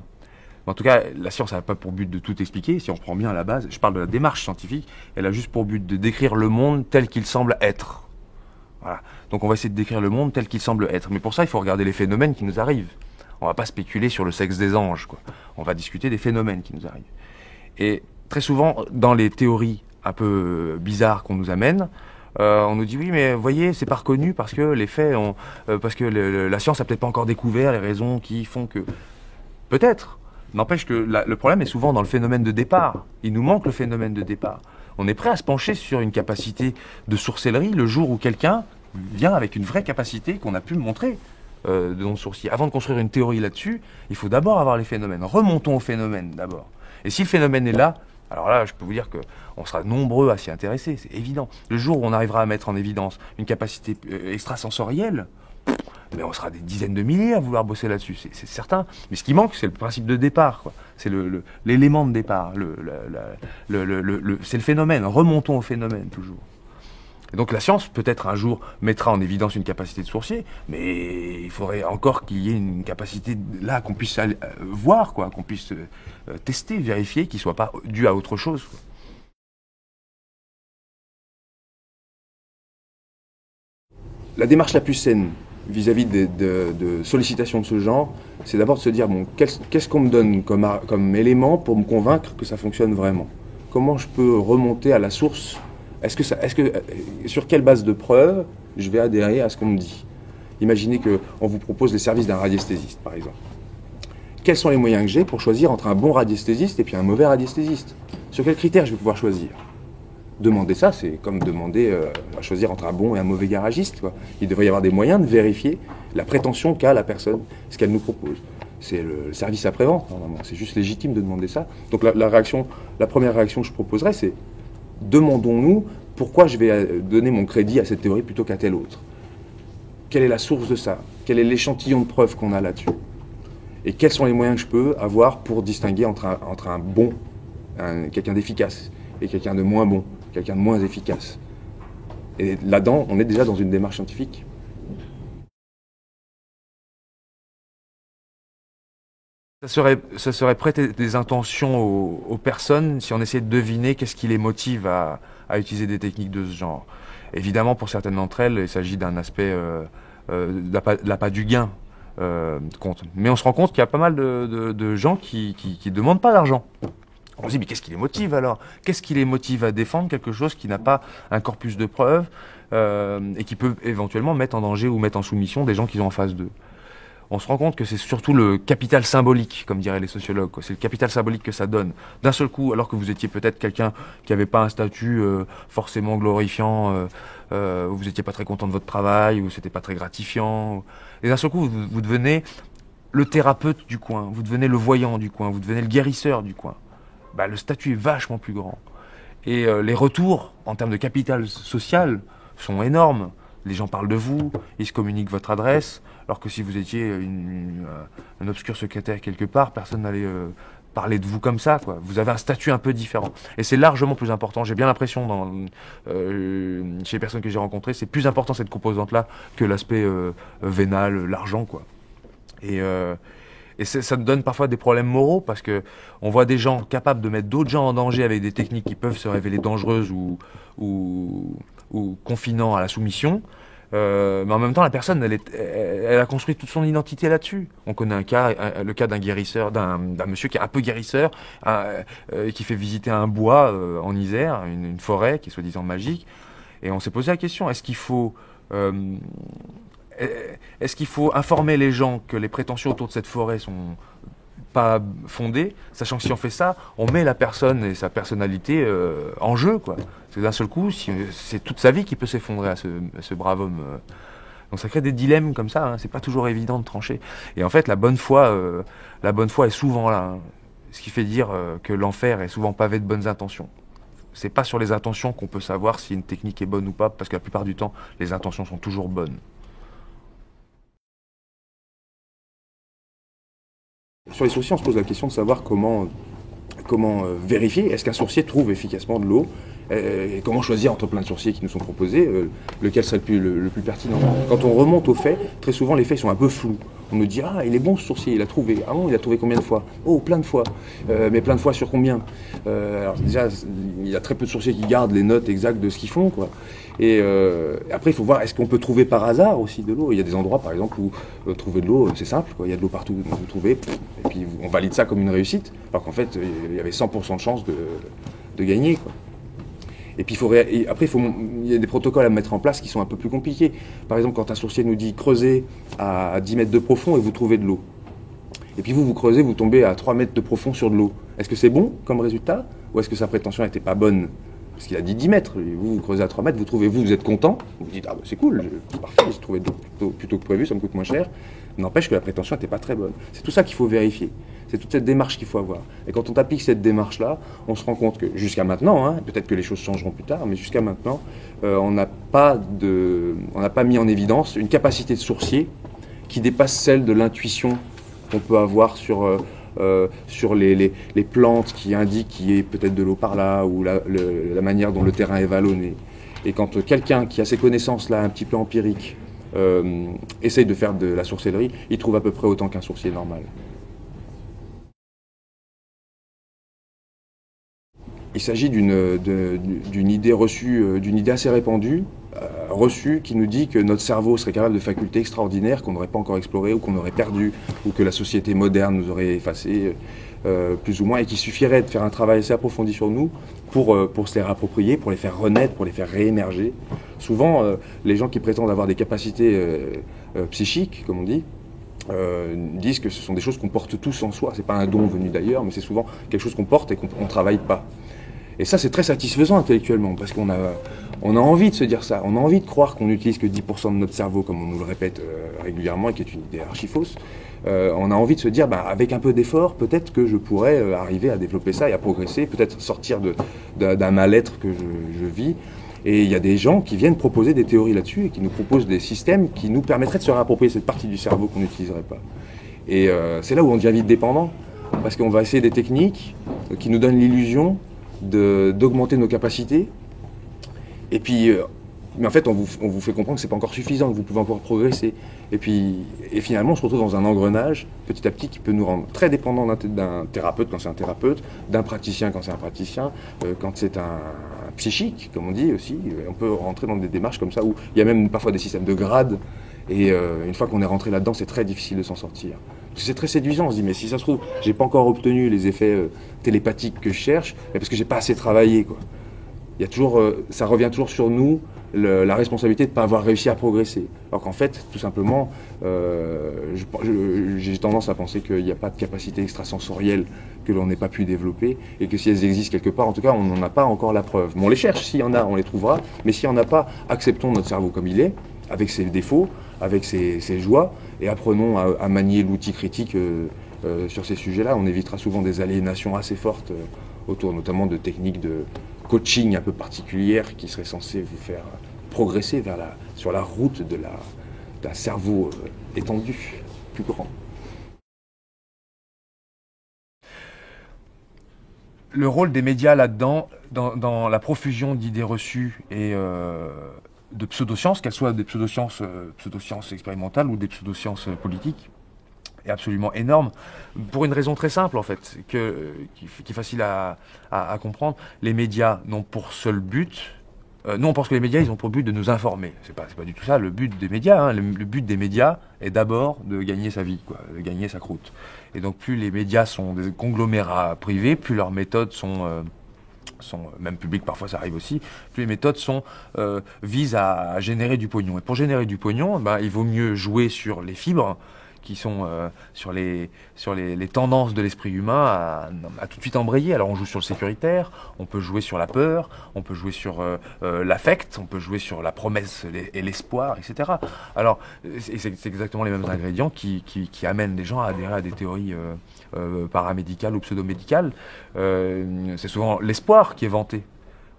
Mais en tout cas, la science n'a pas pour but de tout expliquer. Si on reprend bien à la base, je parle de la démarche scientifique, elle a juste pour but de décrire le monde tel qu'il semble être. Voilà. Donc on va essayer de décrire le monde tel qu'il semble être. Mais pour ça, il faut regarder les phénomènes qui nous arrivent. On va pas spéculer sur le sexe des anges, quoi. On va discuter des phénomènes qui nous arrivent. Et très souvent, dans les théories un peu bizarres qu'on nous amène, on nous dit oui, mais vous voyez, c'est pas reconnu parce que les faits ont, parce que la science a peut-être pas encore découvert les raisons qui font que. Peut-être. N'empêche que le problème est souvent dans le phénomène de départ. Il nous manque le phénomène de départ. On est prêt à se pencher sur une capacité de sourcellerie le jour où quelqu'un vient avec une vraie capacité qu'on a pu montrer de non-sourcier. Avant de construire une théorie là-dessus, il faut d'abord avoir les phénomènes. Remontons au phénomène d'abord. Et si le phénomène est là, alors là, je peux vous dire qu'on sera nombreux à s'y intéresser, c'est évident. Le jour où on arrivera à mettre en évidence une capacité extrasensorielle, mais on sera des dizaines de milliers à vouloir bosser là-dessus, c'est certain. Mais ce qui manque, c'est le principe de départ, quoi. C'est l'élément de départ, c'est le phénomène. Remontons au phénomène, toujours. Et donc la science, peut-être un jour, mettra en évidence une capacité de sourcier, mais il faudrait encore qu'il y ait une capacité là qu'on puisse voir, quoi, qu'on puisse tester, vérifier, qui ne soit pas due à autre chose, quoi. La démarche la plus saine vis-à-vis de sollicitations de ce genre, c'est d'abord de se dire, bon, qu'est-ce qu'on me donne comme élément pour me convaincre que ça fonctionne vraiment? Comment je peux remonter à la source? Sur quelle base de preuves je vais adhérer à ce qu'on me dit? Imaginez qu'on vous propose les services d'un radiesthésiste, par exemple. Quels sont les moyens que j'ai pour choisir entre un bon radiesthésiste et puis un mauvais radiesthésiste? Sur quels critères je vais pouvoir choisir? Demander ça, c'est comme demander à choisir entre un bon et un mauvais garagiste, quoi. Il devrait y avoir des moyens de vérifier la prétention qu'a la personne, ce qu'elle nous propose. C'est le service après-vente, normalement. C'est juste légitime de demander ça. Donc la première réaction que je proposerais, c'est demandons-nous pourquoi je vais donner mon crédit à cette théorie plutôt qu'à telle autre. Quelle est la source de ça? Quel est l'échantillon de preuves qu'on a là-dessus? Et quels sont les moyens que je peux avoir pour distinguer entre un bon, quelqu'un d'efficace, et quelqu'un de moins bon, quelqu'un de moins efficace? Et là-dedans, on est déjà dans une démarche scientifique. Ça serait prêter des intentions aux personnes si on essayait de deviner qu'est-ce qui les motive à utiliser des techniques de ce genre. Évidemment, pour certaines d'entre elles, il s'agit d'un aspect de l'appât du gain compte. Mais on se rend compte qu'il y a pas mal de gens qui demandent pas d'argent. On se dit, mais qu'est-ce qui les motive alors? Qu'est-ce qui les motive à défendre quelque chose qui n'a pas un corpus de preuves et qui peut éventuellement mettre en danger ou mettre en soumission des gens qui sont en face d'eux? On se rend compte que c'est surtout le capital symbolique, comme diraient les sociologues, quoi. C'est le capital symbolique que ça donne. D'un seul coup, alors que vous étiez peut-être quelqu'un qui n'avait pas un statut forcément glorifiant, où vous n'étiez pas très content de votre travail, où c'était pas très gratifiant, et d'un seul coup, vous devenez le thérapeute du coin, vous devenez le voyant du coin, vous devenez le guérisseur du coin. Bah, le statut est vachement plus grand. Et les retours, en termes de capital social, sont énormes. Les gens parlent de vous, ils se communiquent votre adresse, alors que si vous étiez un obscur secrétaire quelque part, personne n'allait parler de vous comme ça, quoi. Vous avez un statut un peu différent. Et c'est largement plus important. J'ai bien l'impression, chez les personnes que j'ai rencontrées, c'est plus important cette composante-là que l'aspect vénal, l'argent, quoi. Et ça nous donne parfois des problèmes moraux, parce que on voit des gens capables de mettre d'autres gens en danger avec des techniques qui peuvent se révéler dangereuses ou confinant à la soumission, mais en même temps la personne elle a construit toute son identité là-dessus. On connaît le cas d'un guérisseur, d'un monsieur qui est un peu guérisseur, qui fait visiter un bois en Isère, une forêt qui est soi-disant magique, et on s'est posé la question, est-ce qu'il faut informer les gens que les prétentions autour de cette forêt sont pas fondées, sachant que si on fait ça, on met la personne et sa personnalité en jeu, quoi. Parce que d'un seul coup, c'est toute sa vie qui peut s'effondrer à ce brave homme. Donc ça crée des dilemmes comme ça, hein. C'est pas toujours évident de trancher. Et en fait, la bonne foi est souvent là, hein. Ce qui fait dire que l'enfer est souvent pavé de bonnes intentions. C'est pas sur les intentions qu'on peut savoir si une technique est bonne ou pas, parce que la plupart du temps, les intentions sont toujours bonnes. Sur les sourciers, on se pose la question de savoir comment vérifier, est-ce qu'un sourcier trouve efficacement de l'eau, et comment choisir entre plein de sourciers qui nous sont proposés, lequel serait le plus pertinent. Quand on remonte aux faits, très souvent les faits sont un peu flous. On me dit, ah, il est bon ce sourcier, il a trouvé. Ah bon, il a trouvé combien de fois? Oh, plein de fois. Mais plein de fois sur combien? Alors déjà, il y a très peu de sourciers qui gardent les notes exactes de ce qu'ils font, quoi. Et après, il faut voir, est-ce qu'on peut trouver par hasard aussi de l'eau? Il y a des endroits, par exemple, où trouver de l'eau, c'est simple, quoi. Il y a de l'eau partout, vous trouvez, et puis on valide ça comme une réussite, alors qu'en fait, il y avait 100% de chance de gagner, quoi. Et puis après, il y a des protocoles à mettre en place qui sont un peu plus compliqués. Par exemple, quand un sourcier nous dit creusez à 10 mètres de profond et vous trouvez de l'eau. Et puis vous creusez, vous tombez à 3 mètres de profond sur de l'eau. Est-ce que c'est bon comme résultat? Ou est-ce que sa prétention n'était pas bonne? Parce qu'il a dit 10 mètres. Et vous creusez à 3 mètres, vous êtes content. Vous vous dites, ah bah, c'est cool, parfait, j'ai trouvé de l'eau plutôt que prévu, ça me coûte moins cher. N'empêche que la prétention n'était pas très bonne. C'est tout ça qu'il faut vérifier. C'est toute cette démarche qu'il faut avoir. Et quand on applique cette démarche-là, on se rend compte que jusqu'à maintenant, hein, peut-être que les choses changeront plus tard, mais jusqu'à maintenant, on n'a pas mis en évidence une capacité de sourcier qui dépasse celle de l'intuition qu'on peut avoir sur les plantes qui indiquent qu'il y ait peut-être de l'eau par là, ou la manière dont le terrain est vallonné. Et quand quelqu'un qui a ces connaissances-là un petit peu empiriques essaye de faire de la sorcellerie, il trouve à peu près autant qu'un sourcier normal. Il s'agit d'une idée reçue, d'une idée assez répandue, reçue, qui nous dit que notre cerveau serait capable de facultés extraordinaires qu'on n'aurait pas encore explorées ou qu'on aurait perdues, ou que la société moderne nous aurait effacées, plus ou moins, et qu'il suffirait de faire un travail assez approfondi sur nous pour se les réapproprier, pour les faire renaître, pour les faire réémerger. Souvent, les gens qui prétendent avoir des capacités psychiques, comme on dit, disent que ce sont des choses qu'on porte tous en soi. C'est pas un don venu d'ailleurs, mais c'est souvent quelque chose qu'on porte et qu'on ne travaille pas. Et ça, c'est très satisfaisant intellectuellement, parce qu'on a envie de se dire ça. On a envie de croire qu'on n'utilise que 10% de notre cerveau, comme on nous le répète régulièrement, et qui est une idée archi-fausse. On a envie de se dire, avec un peu d'effort, peut-être que je pourrais arriver à développer ça et à progresser, peut-être sortir d'un mal-être que je vis. Et il y a des gens qui viennent proposer des théories là-dessus et qui nous proposent des systèmes qui nous permettraient de se réapproprier cette partie du cerveau qu'on n'utiliserait pas. Et c'est là où on devient vite dépendant, parce qu'on va essayer des techniques qui nous donnent l'illusion d'augmenter nos capacités. Et puis, mais en fait, on vous fait comprendre que c'est pas encore suffisant, que vous pouvez encore progresser. Et finalement, on se retrouve dans un engrenage, petit à petit, qui peut nous rendre très dépendants d'un thérapeute quand c'est un thérapeute, d'un praticien quand c'est un praticien, quand c'est un psychique, comme on dit aussi. On peut rentrer dans des démarches comme ça, où il y a même parfois des systèmes de grades. Et une fois qu'on est rentré là-dedans, c'est très difficile de s'en sortir. Parce que c'est très séduisant, on se dit, mais si ça se trouve, j'ai pas encore obtenu les effets télépathiques que je cherche, mais parce que j'ai pas assez travaillé, quoi. Il y a toujours, ça revient toujours sur nous, la responsabilité de ne pas avoir réussi à progresser. Alors qu'en fait, tout simplement, j'ai tendance à penser qu'il n'y a pas de capacité extrasensorielle que l'on n'ait pas pu développer, et que si elles existent quelque part, en tout cas, on n'en a pas encore la preuve. Mais on les cherche, s'il y en a, on les trouvera, mais s'il n'y en a pas, acceptons notre cerveau comme il est, avec ses défauts, avec ses joies, et apprenons à manier l'outil critique sur ces sujets-là. On évitera souvent des aliénations assez fortes autour notamment de techniques de coaching un peu particulières qui seraient censées vous faire progresser sur la route d'un cerveau étendu, plus grand. Le rôle des médias là-dedans, dans la profusion d'idées reçues et de pseudosciences, qu'elles soient des pseudosciences expérimentales ou des pseudosciences politiques, est absolument énorme, pour une raison très simple en fait, qui est facile à comprendre. Les médias n'ont pour seul but, nous on pense que les médias ils ont pour but de nous informer. C'est pas du tout ça le but des médias. Hein. Le but des médias est d'abord de gagner sa vie, quoi, de gagner sa croûte. Et donc plus les médias sont des conglomérats privés, plus leurs méthodes sont même publiques, parfois ça arrive aussi, plus les méthodes visent à générer du pognon. Et pour générer du pognon, il vaut mieux jouer sur les fibres, qui sont sur les tendances de l'esprit humain à tout de suite embrayer. Alors on joue sur le sécuritaire, on peut jouer sur la peur, on peut jouer sur l'affect, on peut jouer sur la promesse et l'espoir, etc. Alors c'est exactement les mêmes ingrédients qui amènent les gens à adhérer à des théories paramédicales ou pseudo-médicales. C'est souvent l'espoir qui est vanté.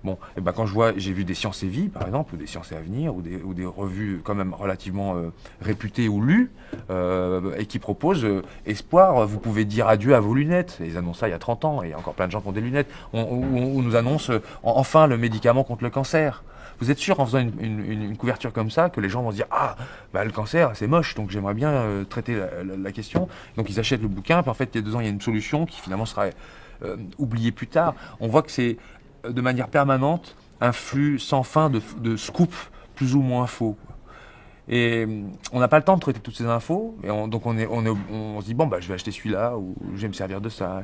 Bon, et ben j'ai vu des Sciences et Vie, par exemple, ou des Sciences et Avenir, ou des revues quand même relativement réputées ou lues, et qui proposent espoir, vous pouvez dire adieu à vos lunettes. Et ils annoncent ça il y a 30 ans, et il y a encore plein de gens qui ont des lunettes. On nous annonce enfin le médicament contre le cancer. Vous êtes sûr, en faisant une couverture comme ça, que les gens vont se dire ah, bah, le cancer, c'est moche, donc j'aimerais bien traiter la question. Donc ils achètent le bouquin, puis en fait, il y a 2 ans, il y a une solution qui finalement sera oubliée plus tard. On voit que c'est de manière permanente un flux sans fin de scoops plus ou moins faux. Et on n'a pas le temps de traiter toutes ces infos, et donc on se dit bon, bah, je vais acheter celui-là, ou je vais me servir de ça.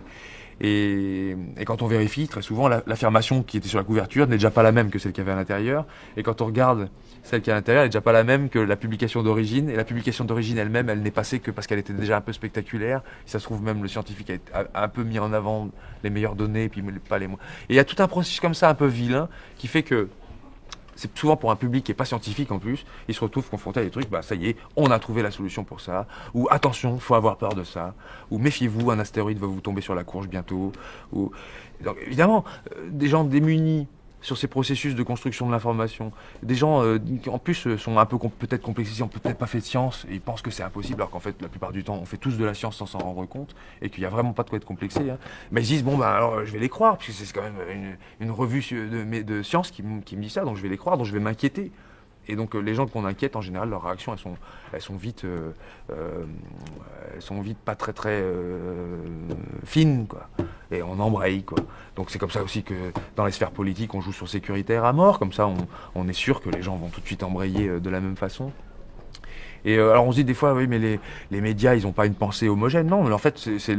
Et quand on vérifie, très souvent, l'affirmation qui était sur la couverture n'est déjà pas la même que celle qu'il y avait à l'intérieur. Et quand on regarde celle qui est à l'intérieur, elle n'est déjà pas la même que la publication d'origine. Et la publication d'origine elle-même, elle n'est passée que parce qu'elle était déjà un peu spectaculaire. Si ça se trouve, même le scientifique a un peu mis en avant les meilleures données, et puis pas les moins. Et il y a tout un processus comme ça, un peu vilain, qui fait que c'est souvent pour un public qui n'est pas scientifique en plus, ils se retrouvent confrontés à des trucs, bah ça y est, on a trouvé la solution pour ça, ou attention, il faut avoir peur de ça, ou méfiez-vous, un astéroïde va vous tomber sur la courge bientôt. Ou... Donc évidemment, des gens démunis sur ces processus de construction de l'information, des gens qui en plus sont un peu peut-être complexisés, n'ont peut-être pas fait de science, et ils pensent que c'est impossible, alors qu'en fait la plupart du temps on fait tous de la science sans s'en rendre compte, et qu'il n'y a vraiment pas de quoi être complexé, hein. Mais ils disent bon bah alors je vais les croire, puisque c'est quand même une revue de science qui me dit ça, donc je vais les croire, donc je vais m'inquiéter. Et donc les gens qu'on inquiète, en général, leurs réactions, elles sont vite pas très très fines, quoi. Et on embraye, quoi. Donc c'est comme ça aussi que dans les sphères politiques, on joue sur sécuritaire à mort. Comme ça, on est sûr que les gens vont tout de suite embrayer de la même façon. Et alors on se dit des fois, oui, mais les médias, ils n'ont pas une pensée homogène. Non, mais en fait, c'est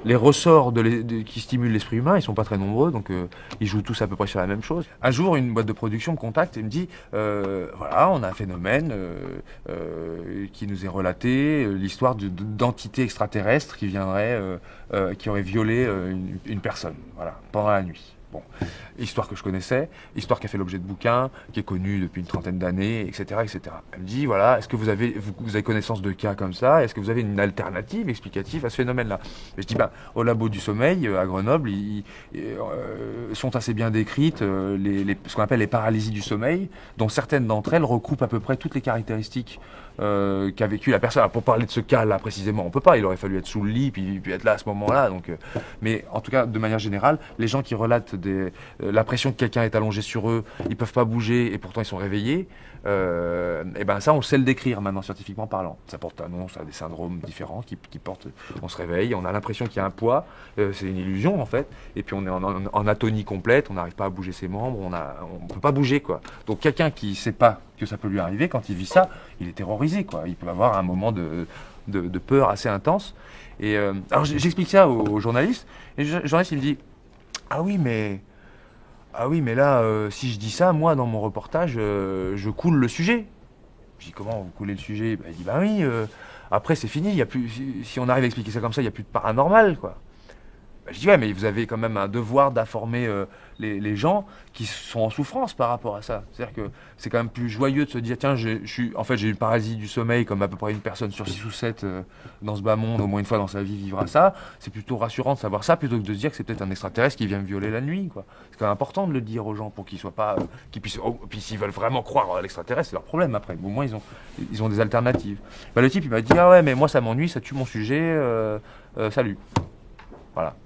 les ressorts qui stimulent l'esprit humain, ils sont pas très nombreux, donc ils jouent tous à peu près sur la même chose. Un jour, une boîte de production me contacte et me dit, voilà, on a un phénomène qui nous est relaté, l'histoire d'entités extraterrestres qui viendraient, qui auraient violé une personne, voilà, pendant la nuit. Bon, histoire que je connaissais, histoire qui a fait l'objet de bouquins, qui est connue depuis une trentaine d'années, etc., etc. Elle me dit, voilà, est-ce que vous avez connaissance de cas comme ça? Est-ce que vous avez une alternative explicative à ce phénomène-là? Et je dis, au labo du sommeil, à Grenoble, sont assez bien décrites ce qu'on appelle les paralysies du sommeil, dont certaines d'entre elles recoupent à peu près toutes les caractéristiques qu'a vécu la personne. Alors, pour parler de ce cas-là précisément, on peut pas, il aurait fallu être sous le lit, puis être là à ce moment-là. Donc, mais en tout cas, de manière générale, les gens qui relatent l'impression que quelqu'un est allongé sur eux, ils peuvent pas bouger et pourtant ils sont réveillés, et ben ça on sait le décrire maintenant scientifiquement parlant. Ça porte un nom, ça a des syndromes différents qui portent, on se réveille, on a l'impression qu'il y a un poids, c'est une illusion en fait, et puis on est en atonie complète, on n'arrive pas à bouger ses membres, on peut pas bouger, quoi. Donc quelqu'un qui sait pas que ça peut lui arriver, quand il vit ça, il est terrorisé, quoi. Il peut avoir un moment de peur assez intense. Et alors j'explique ça aux journalistes, et le journaliste il me dit ah oui mais là si je dis ça, moi dans mon reportage je coule le sujet. Je dis comment vous coulez le sujet? Il dit oui, après c'est fini, il y a plus, si on arrive à expliquer ça comme ça, il n'y a plus de paranormal, quoi. Je dis ouais, mais vous avez quand même un devoir d'informer les gens qui sont en souffrance par rapport à ça. C'est-à-dire que c'est quand même plus joyeux de se dire tiens, j'ai eu une paralysie du sommeil comme à peu près une personne sur 6 ou 7 dans ce bas monde, au moins une fois dans sa vie vivra ça. C'est plutôt rassurant de savoir ça plutôt que de se dire que c'est peut-être un extraterrestre qui vient me violer la nuit, quoi. C'est quand même important de le dire aux gens pour qu'ils soient pas, qu'ils puissent. Puis s'ils veulent vraiment croire à l'extraterrestre, c'est leur problème après. Au moins ils ont des alternatives. Le type il m'a dit ah ouais mais moi ça m'ennuie, ça tue mon sujet. Salut. Voilà.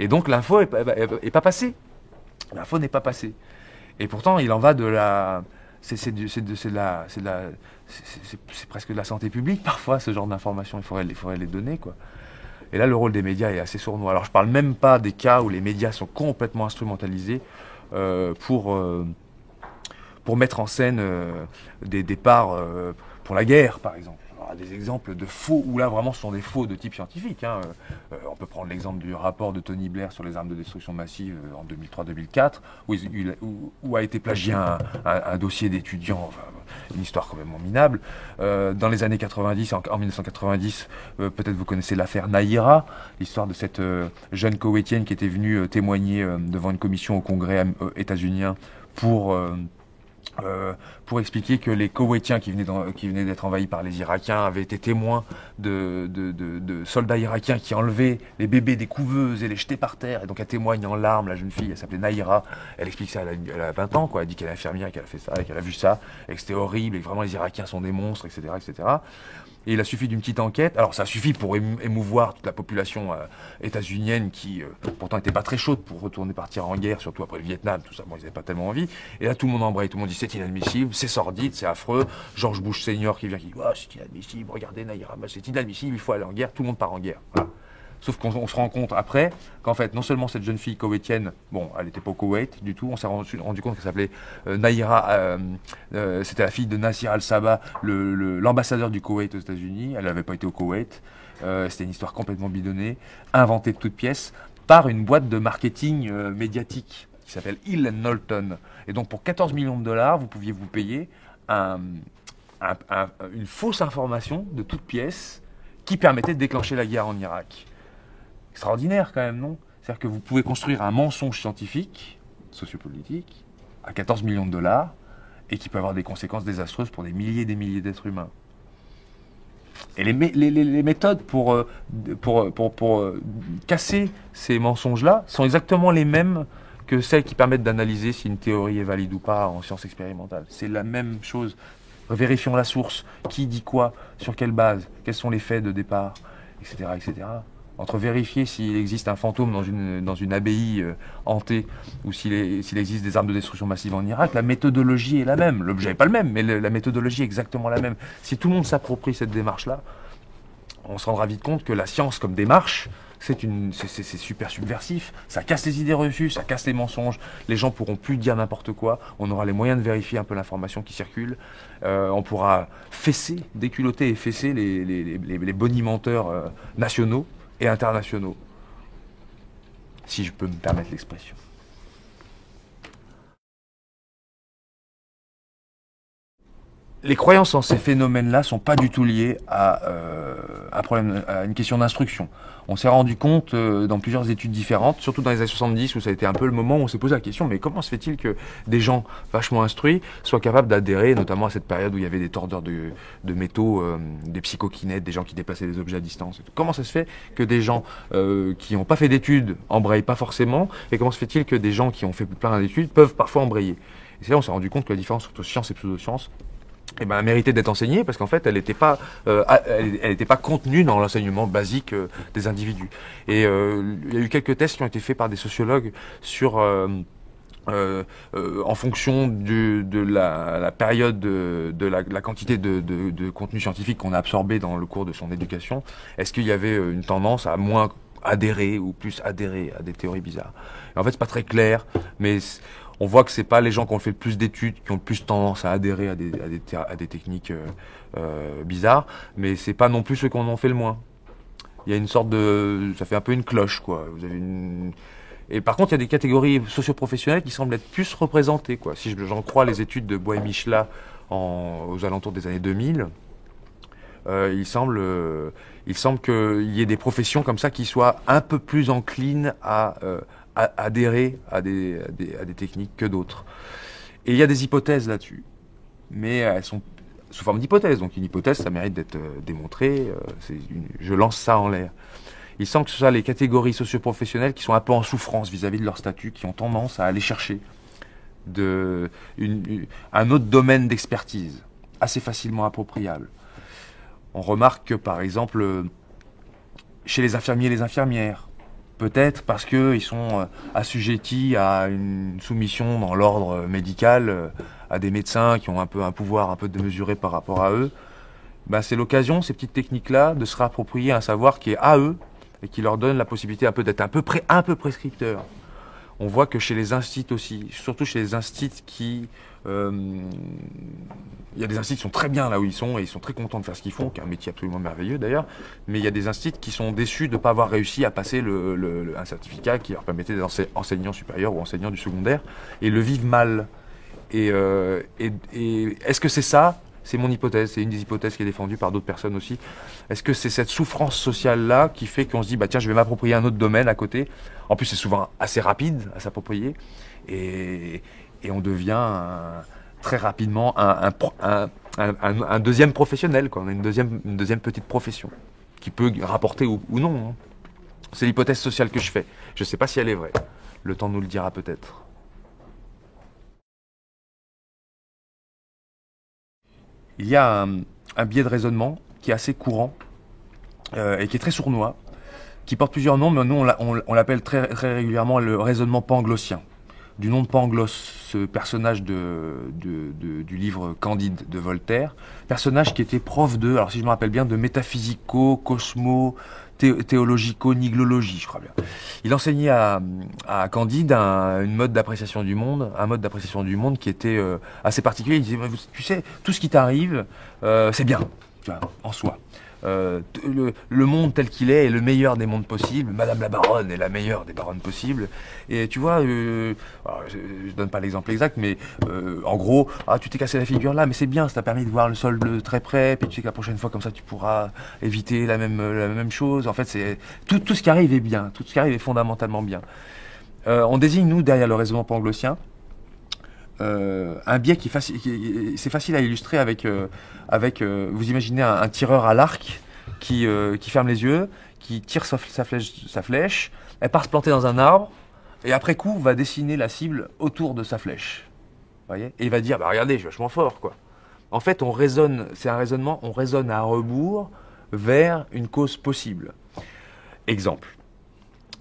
Et donc l'info est pas passée. L'info n'est pas passée. Et pourtant, il en va de la... C'est presque de la santé publique, parfois, ce genre d'informations. Il faudrait les donner, quoi. Et là, le rôle des médias est assez sournois. Alors, je parle même pas des cas où les médias sont complètement instrumentalisés pour mettre en scène des départs pour la guerre, par exemple. Des exemples de faux, où là vraiment ce sont des faux de type scientifique, hein. On peut prendre l'exemple du rapport de Tony Blair sur les armes de destruction massive en 2003-2004, où a été plagié un dossier d'étudiant, enfin, une histoire complètement minable. Dans les années 90, en 1990, peut-être vous connaissez l'affaire Naïra, l'histoire de cette jeune koweïtienne qui était venue témoigner devant une commission au Congrès états-unien pour pour expliquer que les Koweïtiens qui venaient d'être envahis par les Irakiens avaient été témoins de soldats irakiens qui enlevaient les bébés des couveuses et les jetaient par terre. Et donc elle témoigne en larmes, la jeune fille, elle s'appelait Naïra, elle explique ça, elle a 20 ans, quoi. Elle dit qu'elle est infirmière, qu'elle a fait ça, et qu'elle a vu ça, et que c'était horrible, et que vraiment les Irakiens sont des monstres, etc. etc. Et il a suffi d'une petite enquête. Alors ça suffit pour émouvoir toute la population états-unienne qui pourtant n'était pas très chaude pour retourner partir en guerre, surtout après le Vietnam, tout ça. Bon, ils n'avaient pas tellement envie. Et là, tout le monde embraye, tout le monde dit c'est inadmissible, c'est sordide, c'est affreux. George Bush Senior qui vient, qui dit c'est inadmissible, regardez Naïra, c'est inadmissible, il faut aller en guerre, tout le monde part en guerre. Voilà. Sauf qu'on se rend compte après qu'en fait, non seulement cette jeune fille koweïtienne, bon, elle n'était pas au Koweït du tout, on s'est rendu compte qu'elle s'appelait Naïra, c'était la fille de Nasir al-Sabah, l'ambassadeur du Koweït aux États-Unis. Elle n'avait pas été au Koweït. C'était une histoire complètement bidonnée, inventée de toutes pièces par une boîte de marketing médiatique qui s'appelle Hill & Knowlton. Et donc pour 14 millions de dollars, vous pouviez vous payer une fausse information de toutes pièces qui permettait de déclencher la guerre en Irak. Extraordinaire quand même, non? C'est-à-dire que vous pouvez construire un mensonge scientifique, sociopolitique, à 14 millions de dollars, et qui peut avoir des conséquences désastreuses pour des milliers et des milliers d'êtres humains. Et les méthodes pour casser ces mensonges-là sont exactement les mêmes que celles qui permettent d'analyser si une théorie est valide ou pas en sciences expérimentales. C'est la même chose. Vérifions la source, qui dit quoi, sur quelle base, quels sont les faits de départ, etc. etc. Entre vérifier s'il existe un fantôme dans une abbaye hantée ou s'il existe des armes de destruction massive en Irak, la méthodologie est la même. L'objet n'est pas le même, mais la méthodologie est exactement la même. Si tout le monde s'approprie cette démarche-là, on se rendra vite compte que la science comme démarche, c'est super subversif, ça casse les idées reçues, ça casse les mensonges, les gens pourront plus dire n'importe quoi, on aura les moyens de vérifier un peu l'information qui circule, on pourra déculotter et fesser les bonimenteurs nationaux et internationaux, si je peux me permettre l'expression. Les croyances en ces phénomènes-là sont pas du tout liées à une question d'instruction. On s'est rendu compte dans plusieurs études différentes, surtout dans les années 70 où ça a été un peu le moment où on s'est posé la question, mais comment se fait-il que des gens vachement instruits soient capables d'adhérer, notamment à cette période où il y avait des tordeurs de métaux, des psychokinètes, des gens qui déplaçaient des objets à distance. Comment ça se fait que des gens qui n'ont pas fait d'études embrayent pas forcément, et comment se fait-il que des gens qui ont fait plein d'études peuvent parfois embrayer? Et c'est là on s'est rendu compte que la différence entre science et pseudo-science, elle méritait d'être enseignée parce qu'en fait, elle n'était pas contenue dans l'enseignement basique des individus. Et il y a eu quelques tests qui ont été faits par des sociologues sur, en fonction de la période, de la quantité de contenu scientifique qu'on a absorbé dans le cours de son éducation, est-ce qu'il y avait une tendance à moins adhérer ou plus adhérer à des théories bizarres. Et en fait, c'est pas très clair, mais on voit que c'est pas les gens qui ont fait le plus d'études qui ont le plus tendance à adhérer à des techniques bizarres, mais c'est pas non plus ceux qui en ont fait le moins. Il y a une sorte ça fait un peu une cloche, quoi. Vous avez Et par contre, il y a des catégories socio-professionnelles qui semblent être plus représentées, quoi. Si j'en crois les études de Bois et Michelat aux alentours des années 2000, il semble qu'il y ait des professions comme ça qui soient un peu plus enclines à adhérer à des techniques que d'autres. Et il y a des hypothèses là-dessus. Mais elles sont sous forme d'hypothèses. Donc une hypothèse, ça mérite d'être démontré. Je lance ça en l'air. Il semble que ce soit les catégories socio-professionnelles qui sont un peu en souffrance vis-à-vis de leur statut, qui ont tendance à aller chercher un autre domaine d'expertise, assez facilement appropriable. On remarque que, par exemple, chez les infirmiers et les infirmières, peut-être parce qu'ils sont assujettis à une soumission dans l'ordre médical, à des médecins qui ont un pouvoir un peu démesuré par rapport à eux, c'est l'occasion, ces petites techniques-là, de se réapproprier un savoir qui est à eux et qui leur donne la possibilité d'être un peu prescripteur. On voit que chez les instituts aussi, surtout chez les instituts qui... il y a des instituts qui sont très bien là où ils sont et ils sont très contents de faire ce qu'ils font, qui est un métier absolument merveilleux d'ailleurs, mais il y a des instituts qui sont déçus de ne pas avoir réussi à passer un certificat qui leur permettait d'être enseignants supérieurs ou enseignants du secondaire, et le vivent mal. Et est-ce que c'est ça ? C'est mon hypothèse, c'est une des hypothèses qui est défendue par d'autres personnes aussi. Est-ce que c'est cette souffrance sociale-là qui fait qu'on se dit, tiens, je vais m'approprier un autre domaine à côté. En plus, c'est souvent assez rapide à s'approprier. Et on devient très rapidement un deuxième professionnel, quoi. On a une deuxième petite profession qui peut rapporter ou non, hein. C'est l'hypothèse sociale que je fais. Je ne sais pas si elle est vraie. Le temps nous le dira peut-être. Il y a un biais de raisonnement qui est assez courant et qui est très sournois, qui porte plusieurs noms, mais nous on l'appelle très, très régulièrement le raisonnement panglossien. Du nom de Pangloss, ce personnage du livre Candide de Voltaire, personnage qui était prof alors si je me rappelle bien, de métaphysico, cosmo, théologico-niglologie, je crois bien. Il enseignait à Candide une mode d'appréciation du monde, qui était assez particulier. Il disait, tu sais, tout ce qui t'arrive, c'est bien, tu vois, en soi. Le monde tel qu'il est le meilleur des mondes possibles. Madame la baronne est la meilleure des baronnes possibles. Et tu vois, je donne pas l'exemple exact, mais en gros, tu t'es cassé la figure là, mais c'est bien, ça t'a permis de voir le sol de très près, puis tu sais que la prochaine fois comme ça tu pourras éviter la même chose. En fait, c'est tout ce qui arrive est bien, tout ce qui arrive est fondamentalement bien. On désigne, nous, derrière le raisonnement panglossien, un biais c'est facile à illustrer avec vous imaginez un tireur à l'arc qui ferme les yeux, qui tire sa flèche, elle part se planter dans un arbre et après coup va dessiner la cible autour de sa flèche, voyez, et il va dire regardez, je suis vachement fort, quoi. En fait, c'est un raisonnement, on raisonne à rebours vers une cause possible. Exemple.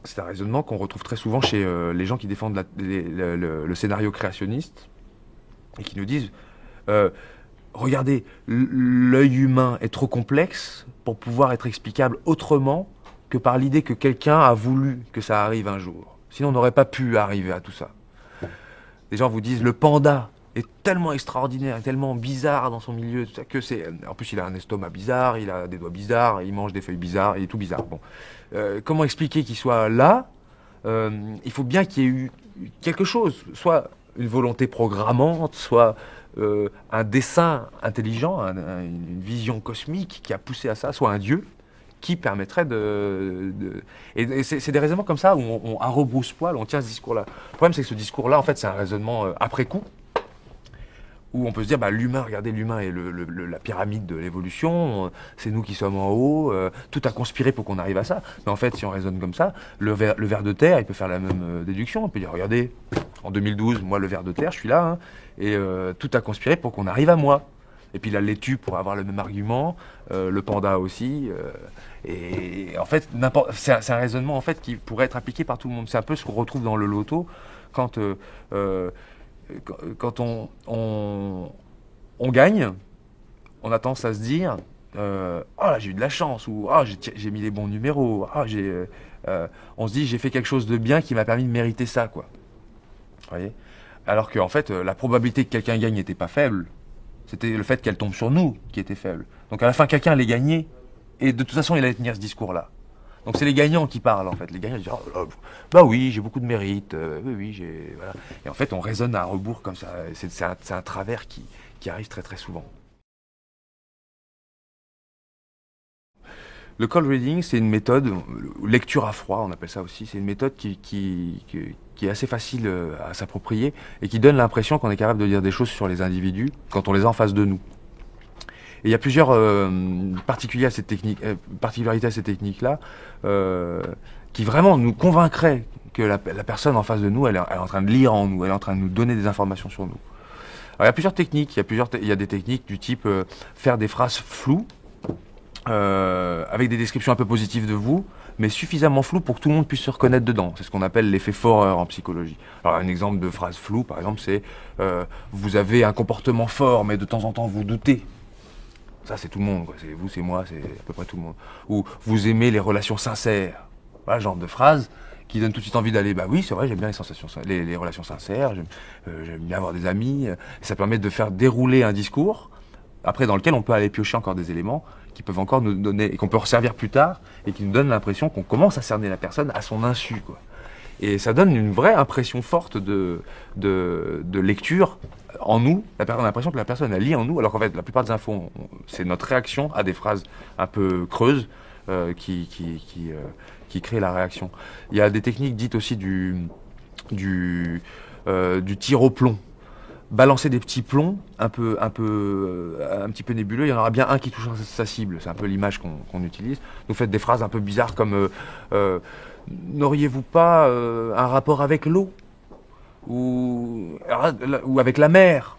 C'est un raisonnement qu'on retrouve très souvent chez les gens qui défendent le scénario créationniste et qui nous disent regardez, l'œil humain est trop complexe pour pouvoir être explicable autrement que par l'idée que quelqu'un a voulu que ça arrive un jour. Sinon, on n'aurait pas pu arriver à tout ça. Les gens vous disent le panda est tellement extraordinaire, tellement bizarre dans son milieu, que c'est. En plus, il a un estomac bizarre, il a des doigts bizarres, il mange des feuilles bizarres, il est tout bizarre. Bon, comment expliquer qu'il soit là? Il faut bien qu'il y ait eu quelque chose, soit une volonté programmante, soit un dessein intelligent, une vision cosmique qui a poussé à ça, soit un dieu qui permettrait Et c'est des raisonnements comme ça où à rebrousse-poil, on tient ce discours-là. Le problème, c'est que ce discours-là, en fait, c'est un raisonnement après coup, où on peut se dire, l'humain, regardez, l'humain est la pyramide de l'évolution, c'est nous qui sommes en haut, tout a conspiré pour qu'on arrive à ça. Mais en fait, si on raisonne comme ça, le ver de terre, il peut faire la même déduction. On peut dire, regardez, en 2012, moi, le ver de terre, je suis là, hein, et tout a conspiré pour qu'on arrive à moi. Et puis la laitue pour avoir le même argument, le panda aussi. Et en fait, c'est un raisonnement en fait qui pourrait être appliqué par tout le monde. C'est un peu ce qu'on retrouve dans le loto quand on gagne, on a tendance à se dire oh là j'ai eu de la chance, ou j'ai mis les bons numéros, on se dit j'ai fait quelque chose de bien qui m'a permis de mériter ça, quoi. Vous voyez ? Alors qu'en fait la probabilité que quelqu'un gagne n'était pas faible, c'était le fait qu'elle tombe sur nous qui était faible. Donc à la fin quelqu'un allait gagner et de toute façon il allait tenir ce discours-là. Donc c'est les gagnants qui parlent en fait. Les gagnants disent bah oui, j'ai beaucoup de mérite, oui, voilà. Et en fait on raisonne à rebours comme ça. C'est un travers qui arrive très très souvent. Le cold reading, c'est une méthode, lecture à froid, on appelle ça aussi. C'est une méthode qui est assez facile à s'approprier et qui donne l'impression qu'on est capable de dire des choses sur les individus quand on les a en face de nous. Et il y a plusieurs particularités à cette technique-là qui vraiment nous convaincraient que la personne en face de nous, elle est en train de lire en nous, elle est en train de nous donner des informations sur nous. Alors, il y a plusieurs techniques. Il y a des techniques du type faire des phrases floues avec des descriptions un peu positives de vous, mais suffisamment floues pour que tout le monde puisse se reconnaître dedans. C'est ce qu'on appelle l'effet Forer en psychologie. Alors un exemple de phrase floue, par exemple, c'est vous avez un comportement fort, mais de temps en temps vous doutez. Ça, c'est tout le monde, quoi. C'est vous, c'est moi, c'est à peu près tout le monde. Ou vous aimez les relations sincères. Voilà, genre de phrase qui donne tout de suite envie d'aller. Bah oui, c'est vrai, j'aime bien les relations sincères. J'aime bien avoir des amis. Ça permet de faire dérouler un discours. Après, dans lequel on peut aller piocher encore des éléments qui peuvent encore nous donner et qu'on peut resservir plus tard et qui nous donnent l'impression qu'on commence à cerner la personne à son insu, quoi. Et ça donne une vraie impression forte de lecture en nous. On a l'impression que la personne elle lit en nous, alors qu'en fait la plupart des infos, c'est notre réaction à des phrases un peu creuses qui créent la réaction. Il y a des techniques dites aussi du tir au plomb. balancer des petits plombs un petit peu nébuleux, il y en aura bien un qui touchera sa cible. C'est un peu l'image qu'on utilise. Vous faites des phrases un peu bizarres comme n'auriez-vous pas un rapport avec l'eau ou avec la mer?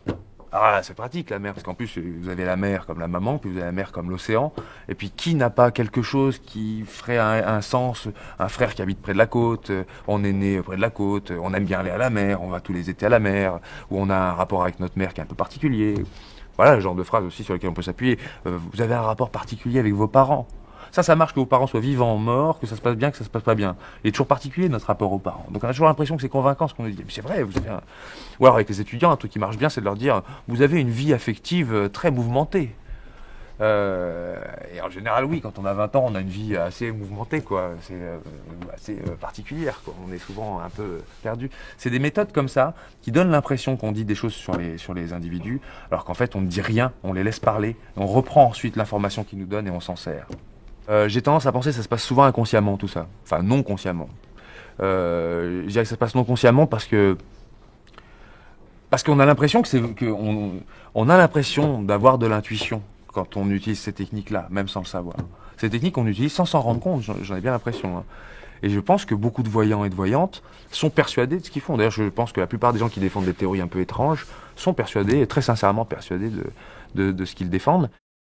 Ah, c'est pratique la mer, parce qu'en plus vous avez la mer comme la maman, puis vous avez la mer comme l'océan, et puis qui n'a pas quelque chose qui ferait un sens, un frère qui habite près de la côte, on est né près de la côte, on aime bien aller à la mer, on va tous les étés à la mer, ou on a un rapport avec notre mère qui est un peu particulier. Voilà le genre de phrase aussi sur lesquelles on peut s'appuyer. Vous avez un rapport particulier avec vos parents. Ça marche que vos parents soient vivants, morts, que ça se passe bien, que ça se passe pas bien. Il est toujours particulier notre rapport aux parents. Donc on a toujours l'impression que c'est convaincant ce qu'on nous dit. Mais c'est vrai, vous avez Ou alors avec les étudiants, un truc qui marche bien, c'est de leur dire vous avez une vie affective très mouvementée. Et en général, oui, quand on a 20 ans, on a une vie assez mouvementée, quoi. C'est assez particulière, quoi. On est souvent un peu perdu. C'est des méthodes comme ça qui donnent l'impression qu'on dit des choses sur les individus, alors qu'en fait, on ne dit rien, on les laisse parler, on reprend ensuite l'information qu'ils nous donnent et on s'en sert. J'ai tendance à penser que ça se passe souvent inconsciemment, tout ça. Enfin, non consciemment. Je dirais que ça se passe non consciemment parce qu'on a l'impression on a l'impression d'avoir de l'intuition quand on utilise ces techniques-là, même sans le savoir. Ces techniques, on utilise sans s'en rendre compte, j'en ai bien l'impression. Hein. Et je pense que beaucoup de voyants et de voyantes sont persuadés de ce qu'ils font. D'ailleurs, je pense que la plupart des gens qui défendent des théories un peu étranges sont persuadés, très sincèrement persuadés de ce qu'ils défendent.